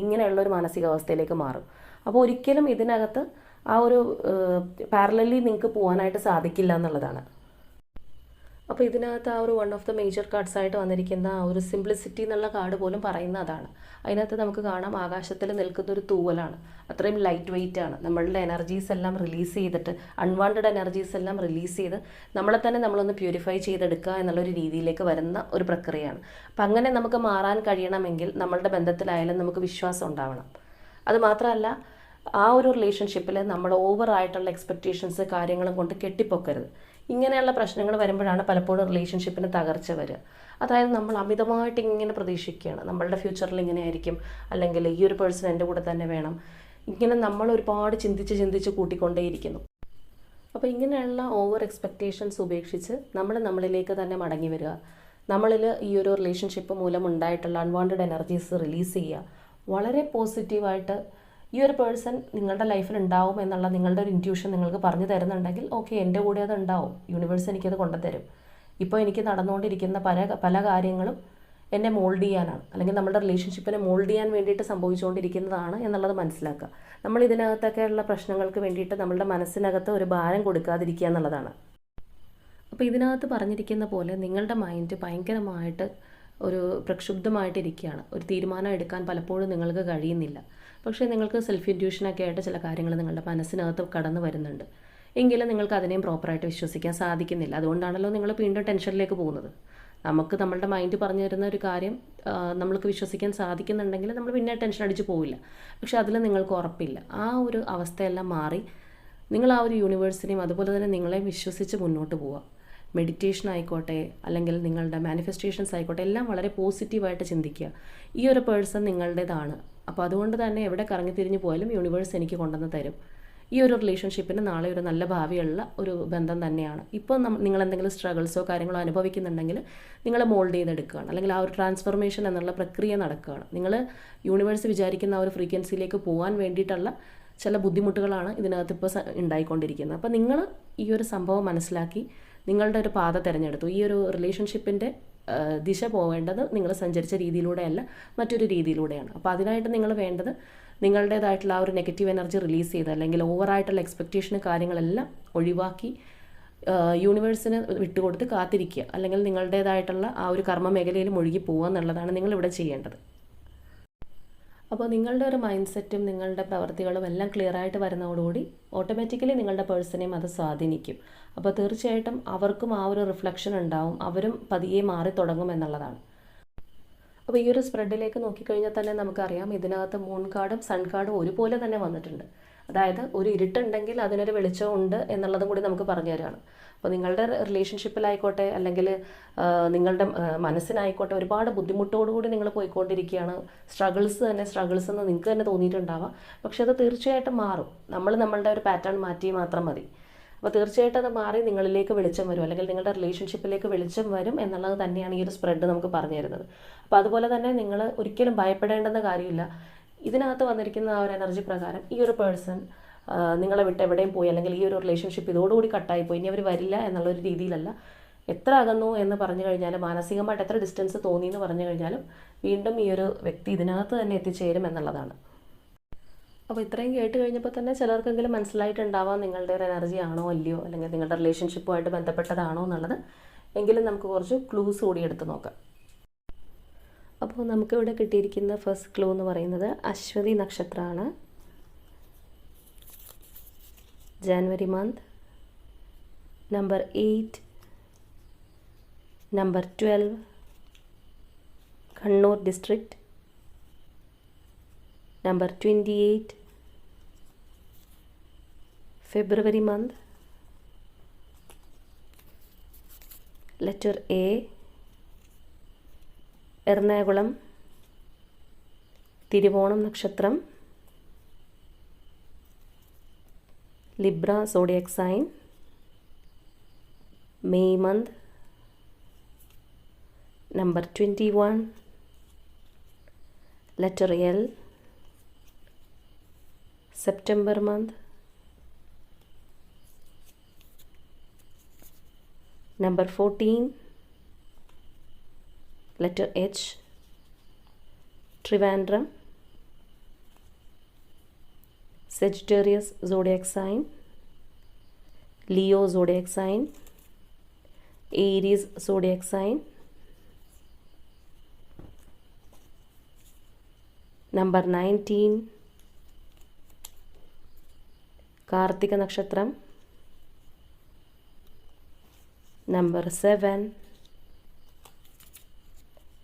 ഇങ്ങനെയുള്ളൊരു മാനസികാവസ്ഥയിലേക്ക് മാറും. അപ്പോൾ ഒരിക്കലും ഇതിനകത്ത് ആ ഒരു പാരലലി നിങ്ങൾക്ക് പോകാനായിട്ട് സാധിക്കില്ല എന്നുള്ളതാണ്. അപ്പോൾ ഇതിനകത്ത് ആ ഒരു one of the major cards ആയിട്ട് വന്നിരിക്കുന്ന ആ ഒരു സിംപ്ലിസിറ്റി എന്നുള്ള കാർഡ് പോലും പറയുന്ന അതാണ്. അതിനകത്ത് നമുക്ക് കാണാം ആകാശത്തിൽ നിൽക്കുന്ന ഒരു തൂവലാണ്, അത്രയും ലൈറ്റ് വെയിറ്റ് ആണ്. നമ്മളുടെ എനർജീസ് എല്ലാം റിലീസ് ചെയ്തിട്ട്, അൺവാണ്ടഡ് എനർജീസ് എല്ലാം റിലീസ് ചെയ്ത് നമ്മളെ തന്നെ നമ്മളൊന്ന് പ്യൂരിഫൈ ചെയ്തെടുക്കുക എന്നുള്ളൊരു രീതിയിലേക്ക് വരുന്ന ഒരു പ്രക്രിയയാണ്. അപ്പം അങ്ങനെ നമുക്ക് മാറാൻ കഴിയണമെങ്കിൽ നമ്മളുടെ ബന്ധത്തിലായാലും നമുക്ക് വിശ്വാസം ഉണ്ടാവണം. അത് മാത്രമല്ല, ആ ഒരു റിലേഷൻഷിപ്പിൽ നമ്മൾ ഓവറായിട്ടുള്ള എക്സ്പെക്റ്റേഷൻസ് കാര്യങ്ങളും കൊണ്ട് കെട്ടിപ്പൊക്കരുത്. ഇങ്ങനെയുള്ള പ്രശ്നങ്ങൾ വരുമ്പോഴാണ് പലപ്പോഴും റിലേഷൻഷിപ്പിന് തകർച്ച വരിക. അതായത് നമ്മൾ അമിതമായിട്ട് ഇങ്ങനെ പ്രതീക്ഷിക്കുകയാണ്, നമ്മളുടെ ഫ്യൂച്ചറിൽ ഇങ്ങനെ ആയിരിക്കും, അല്ലെങ്കിൽ ഈ ഒരു പേഴ്സൺ എൻ്റെ കൂടെ തന്നെ വേണം, ഇങ്ങനെ നമ്മൾ ഒരുപാട് ചിന്തിച്ച് കൂട്ടിക്കൊണ്ടേയിരിക്കുന്നു. അപ്പോൾ ഇങ്ങനെയുള്ള ഓവർ എക്സ്പെക്റ്റേഷൻസ് ഉപേക്ഷിച്ച് നമ്മളിലേക്ക് തന്നെ മടങ്ങി വരിക. നമ്മളിൽ ഈ ഒരു റിലേഷൻഷിപ്പ് മൂലം ഉണ്ടായിട്ടുള്ള അൺവാണ്ടഡ് എനർജീസ് റിലീസ് ചെയ്യുക. വളരെ പോസിറ്റീവായിട്ട് ഈ ഒരു പേഴ്സൺ നിങ്ങളുടെ ലൈഫിൽ ഉണ്ടാവും എന്നുള്ള നിങ്ങളുടെ ഒരു ഇൻറ്റ്യൂഷൻ നിങ്ങൾക്ക് പറഞ്ഞു തരുന്നുണ്ടെങ്കിൽ ഓക്കെ, എൻ്റെ കൂടെ അത് ഉണ്ടാവും, യൂണിവേഴ്സ് എനിക്കത് കൊണ്ടുതരും. ഇപ്പോൾ എനിക്ക് നടന്നുകൊണ്ടിരിക്കുന്ന പല കാര്യങ്ങളും എന്നെ മോൾഡ് ചെയ്യാനാണ്, അല്ലെങ്കിൽ നമ്മുടെ റിലേഷൻഷിപ്പിനെ മോൾഡ് ചെയ്യാൻ വേണ്ടിയിട്ട് സംഭവിച്ചുകൊണ്ടിരിക്കുന്നതാണ് എന്നുള്ളത് മനസ്സിലാക്കുക. നമ്മൾ ഇതിനകത്തൊക്കെയുള്ള പ്രശ്നങ്ങൾക്ക് വേണ്ടിയിട്ട് നമ്മളുടെ മനസ്സിനകത്ത് ഒരു ഭാരം കൊടുക്കാതിരിക്കുക എന്നുള്ളതാണ്. അപ്പോൾ ഇതിനകത്ത് പറഞ്ഞിരിക്കുന്ന പോലെ നിങ്ങളുടെ മൈൻഡ് ഭയങ്കരമായിട്ട് ഒരു പ്രക്ഷുബ്ധമായിട്ടിരിക്കുകയാണ്. ഒരു തീരുമാനം എടുക്കാൻ പലപ്പോഴും നിങ്ങൾക്ക് കഴിയുന്നില്ല. പക്ഷേ നിങ്ങൾക്ക് സെൽഫ് ഇൻറ്റ്യൂഷനൊക്കെ ആയിട്ട് ചില കാര്യങ്ങൾ നിങ്ങളുടെ മനസ്സിനകത്ത് കടന്നു വരുന്നുണ്ട്, എങ്കിലും നിങ്ങൾക്ക് അതിനെയും പ്രോപ്പറായിട്ട് വിശ്വസിക്കാൻ സാധിക്കുന്നില്ല. അതുകൊണ്ടാണല്ലോ നിങ്ങൾ വീണ്ടും ടെൻഷനിലേക്ക് പോകുന്നത്. നമുക്ക് നമ്മളുടെ മൈൻഡ് പറഞ്ഞു തരുന്ന ഒരു കാര്യം നമ്മൾക്ക് വിശ്വസിക്കാൻ സാധിക്കുന്നുണ്ടെങ്കിൽ നമ്മൾ പിന്നെ ടെൻഷൻ അടിച്ച് പോവില്ല. പക്ഷേ അതിൽ നിങ്ങൾക്ക് ഉറപ്പില്ല. ആ ഒരു അവസ്ഥയെല്ലാം മാറി നിങ്ങൾ ആ ഒരു യൂണിവേഴ്സിനെയും അതുപോലെ തന്നെ നിങ്ങളെ വിശ്വസിച്ച് മുന്നോട്ട് പോവുക. മെഡിറ്റേഷൻ ആയിക്കോട്ടെ, അല്ലെങ്കിൽ നിങ്ങളുടെ മാനിഫെസ്റ്റേഷൻസ് ആയിക്കോട്ടെ, എല്ലാം വളരെ പോസിറ്റീവായിട്ട് ചിന്തിക്കുക. ഈ ഒരു പേഴ്സൺ നിങ്ങളുടേതാണ്. അപ്പോൾ അതുകൊണ്ട് തന്നെ എവിടെ കറങ്ങിത്തിരിഞ്ഞ് പോയാലും യൂണിവേഴ്സ് എനിക്ക് കൊണ്ടുവന്ന് തരും. ഈ ഒരു റിലേഷൻഷിപ്പിന് നാളെ ഒരു നല്ല ഭാവിയുള്ള ഒരു ബന്ധം തന്നെയാണ്. ഇപ്പോൾ നിങ്ങൾ എന്തെങ്കിലും സ്ട്രഗിൾസോ കാര്യങ്ങളോ അനുഭവിക്കുന്നുണ്ടെങ്കിൽ നിങ്ങൾ മോൾഡ് ചെയ്തെടുക്കുകയാണ്, അല്ലെങ്കിൽ ആ ഒരു ട്രാൻസ്ഫോർമേഷൻ എന്നുള്ള പ്രക്രിയ നടക്കുകയാണ്. നിങ്ങൾ യൂണിവേഴ്സ് വിചാരിക്കുന്ന ആ ഒരു ഫ്രീക്വൻസിയിലേക്ക് പോകാൻ വേണ്ടിയിട്ടുള്ള ചില ബുദ്ധിമുട്ടുകളാണ് ഇതിനകത്ത് ഇപ്പോൾ ഉണ്ടായിക്കൊണ്ടിരിക്കുന്നത്. അപ്പോൾ നിങ്ങൾ ഈ ഒരു സംഭവം മനസ്സിലാക്കി നിങ്ങളുടെ ഒരു പാത തിരഞ്ഞെടുത്തു. ഈ ഒരു റിലേഷൻഷിപ്പിൻ്റെ ദിശ പോവേണ്ടത് നിങ്ങൾ സഞ്ചരിച്ച രീതിയിലൂടെയല്ല, മറ്റൊരു രീതിയിലൂടെയാണ്. അപ്പോൾ അതിനായിട്ട് നിങ്ങൾ വേണ്ടത് നിങ്ങളുടേതായിട്ടുള്ള ആ ഒരു നെഗറ്റീവ് എനർജി റിലീസ് ചെയ്ത്, അല്ലെങ്കിൽ ഓവറായിട്ടുള്ള എക്സ്പെക്റ്റേഷൻ കാര്യങ്ങളെല്ലാം ഒഴിവാക്കി യൂണിവേഴ്സിന് വിട്ടുകൊടുത്ത് കാത്തിരിക്കുക, അല്ലെങ്കിൽ നിങ്ങളുടേതായിട്ടുള്ള ആ ഒരു കർമ്മ മേഖലയിൽ മുഴുകി പോകുക എന്നുള്ളതാണ് നിങ്ങളിവിടെ ചെയ്യേണ്ടത്. അപ്പോൾ നിങ്ങളുടെ ഒരു മൈൻഡ് സെറ്റും നിങ്ങളുടെ പ്രവർത്തികളും എല്ലാം ക്ലിയർ ആയിട്ട് വരുന്നതോടുകൂടി ഓട്ടോമാറ്റിക്കലി നിങ്ങളുടെ പേഴ്സണെയും അത് സ്വാധീനിക്കും. അപ്പോൾ തീർച്ചയായിട്ടും അവർക്കും ആ ഒരു റിഫ്ലക്ഷൻ ഉണ്ടാവും, അവരും പതിയെ മാറി തുടങ്ങും എന്നുള്ളതാണ്. അപ്പോൾ ഈ ഒരു സ്പ്രെഡിലേക്ക് നോക്കിക്കഴിഞ്ഞാൽ തന്നെ നമുക്കറിയാം, ഇതിനകത്ത് മൂൺ കാർഡും സൺ കാർഡും ഒരുപോലെ തന്നെ വന്നിട്ടുണ്ട്. അതായത് ഒരു ഇരുട്ടുണ്ടെങ്കിൽ അതിനൊരു വെളിച്ചമുണ്ട് എന്നുള്ളതും കൂടി നമുക്ക് പറഞ്ഞു തരാണ്. അപ്പോൾ നിങ്ങളുടെ റിലേഷൻഷിപ്പിലായിക്കോട്ടെ, അല്ലെങ്കിൽ നിങ്ങളുടെ മനസ്സിനായിക്കോട്ടെ, ഒരുപാട് ബുദ്ധിമുട്ടോടുകൂടി നിങ്ങൾ പോയിക്കൊണ്ടിരിക്കുകയാണ്. സ്ട്രഗിൾസ് എന്ന് നിങ്ങൾക്ക് തന്നെ തോന്നിയിട്ടുണ്ടാവാം. പക്ഷെ അത് തീർച്ചയായിട്ടും മാറും. നമ്മളുടെ ഒരു പാറ്റേൺ മാറ്റി മാത്രം മതി. അപ്പോൾ തീർച്ചയായിട്ടും അത് മാറി നിങ്ങളിലേക്ക് വെളിച്ചം വരും, അല്ലെങ്കിൽ നിങ്ങളുടെ റിലേഷൻഷിപ്പിലേക്ക് വെളിച്ചം വരും എന്നുള്ളത് തന്നെയാണ് ഈ ഒരു സ്പ്രെഡ് നമുക്ക് പറഞ്ഞു തരുന്നത്. അപ്പോൾ അതുപോലെ തന്നെ നിങ്ങൾ ഒരിക്കലും ഭയപ്പെടേണ്ടെന്ന കാര്യമില്ല. ഇതിനകത്ത് വന്നിരിക്കുന്ന ആ ഒരു എനർജി പ്രകാരം ഈ ഒരു പേഴ്സൺ നിങ്ങളെ വിട്ട് എവിടെയും പോയി, അല്ലെങ്കിൽ ഈ ഒരു റിലേഷൻഷിപ്പ് ഇതോടുകൂടി കട്ടായിപ്പോയി, ഇനി അവർ വരില്ല എന്നുള്ളൊരു രീതിയിലല്ല. എത്ര അകന്നു എന്ന് പറഞ്ഞു കഴിഞ്ഞാലും, മാനസികമായിട്ട് എത്ര ഡിസ്റ്റൻസ് തോന്നി എന്ന് പറഞ്ഞു കഴിഞ്ഞാലും, വീണ്ടും ഈ ഒരു വ്യക്തി ഇതിനകത്ത് തന്നെ എത്തിച്ചേരും എന്നുള്ളതാണ്. അപ്പോൾ ഇത്രയും കേട്ട് കഴിഞ്ഞപ്പോൾ തന്നെ ചിലർക്കെങ്കിലും മനസ്സിലായിട്ടുണ്ടാവാം നിങ്ങളുടെ ഒരു എനർജി ആണോ അല്ലയോ, അല്ലെങ്കിൽ നിങ്ങളുടെ റിലേഷൻഷിപ്പുമായിട്ട് ബന്ധപ്പെട്ടതാണോ എന്നുള്ളത്. എങ്കിലും നമുക്ക് കുറച്ച് ക്ലൂസ് കൂടി എടുത്ത് നോക്കാം. അപ്പോൾ നമുക്കിവിടെ കിട്ടിയിരിക്കുന്ന ഫസ്റ്റ് ക്ലൂ എന്ന് പറയുന്നത് അശ്വതി നക്ഷത്രമാണ്. January month, number 8, number 12, Kannur district, number 28, February month, letter A, Ernakulam, Thiruvonam നക്ഷത്രം, Libra zodiac sign, May month, number 21, letter L, September month, number 14, letter H, Trivandrum, Sagittarius zodiac sign, Leo zodiac sign, Aries zodiac sign, number 19 Kartika Nakshatram, number 7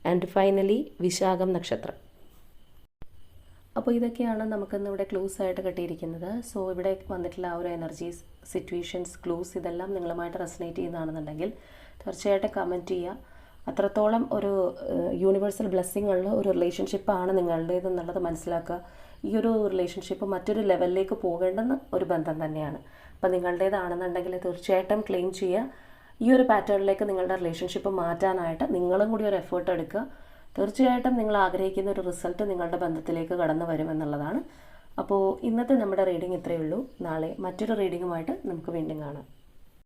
and finally Vishagam Nakshatram. അപ്പോൾ ഇതൊക്കെയാണ് നമുക്കിന്ന് ഇവിടെ clues ആയിട്ട് കിട്ടിയിരിക്കുന്നത്. So ഇവിടെ വന്നിട്ടുള്ള ആ ഒരു എനർജീസ്, സിറ്റുവേഷൻസ്, ക്ലൂസ് ഇതെല്ലാം നിങ്ങളുമായിട്ട് റെസനേറ്റ് ചെയ്യുന്നതാണെന്നുണ്ടെങ്കിൽ തീർച്ചയായിട്ടും കമൻറ്റ് ചെയ്യുക. അത്രത്തോളം ഒരു യൂണിവേഴ്സൽ ബ്ലെസ്സിങ് ഉള്ള ഒരു റിലേഷൻഷിപ്പാണ് നിങ്ങളുടേതെന്നുള്ളത് മനസ്സിലാക്കുക. ഈ ഒരു റിലേഷൻഷിപ്പ് മറ്റൊരു ലെവലിലേക്ക് പോകേണ്ടുന്ന ഒരു ബന്ധം തന്നെയാണ്. അപ്പോൾ നിങ്ങളുടേതാണെന്നുണ്ടെങ്കിൽ തീർച്ചയായിട്ടും ക്ലെയിം ചെയ്യുക. ഈ ഒരു പാറ്റേണിലേക്ക് നിങ്ങളുടെ റിലേഷൻഷിപ്പ് മാറ്റാനായിട്ട് നിങ്ങളും കൂടി ഒരു എഫേർട്ട് എടുക്കുക. തീർച്ചയായിട്ടും നിങ്ങൾ ആഗ്രഹിക്കുന്ന ഒരു റിസൾട്ട് നിങ്ങളുടെ ബന്ധത്തിലേക്ക് കടന്നു വരുമെന്നുള്ളതാണ്. അപ്പോൾ ഇന്നത്തെ നമ്മുടെ റീഡിംഗ് ഇത്രയേ ഉള്ളൂ. നാളെ മറ്റൊരു റീഡിങ്ങുമായിട്ട് നമുക്ക് വീണ്ടും കാണാം.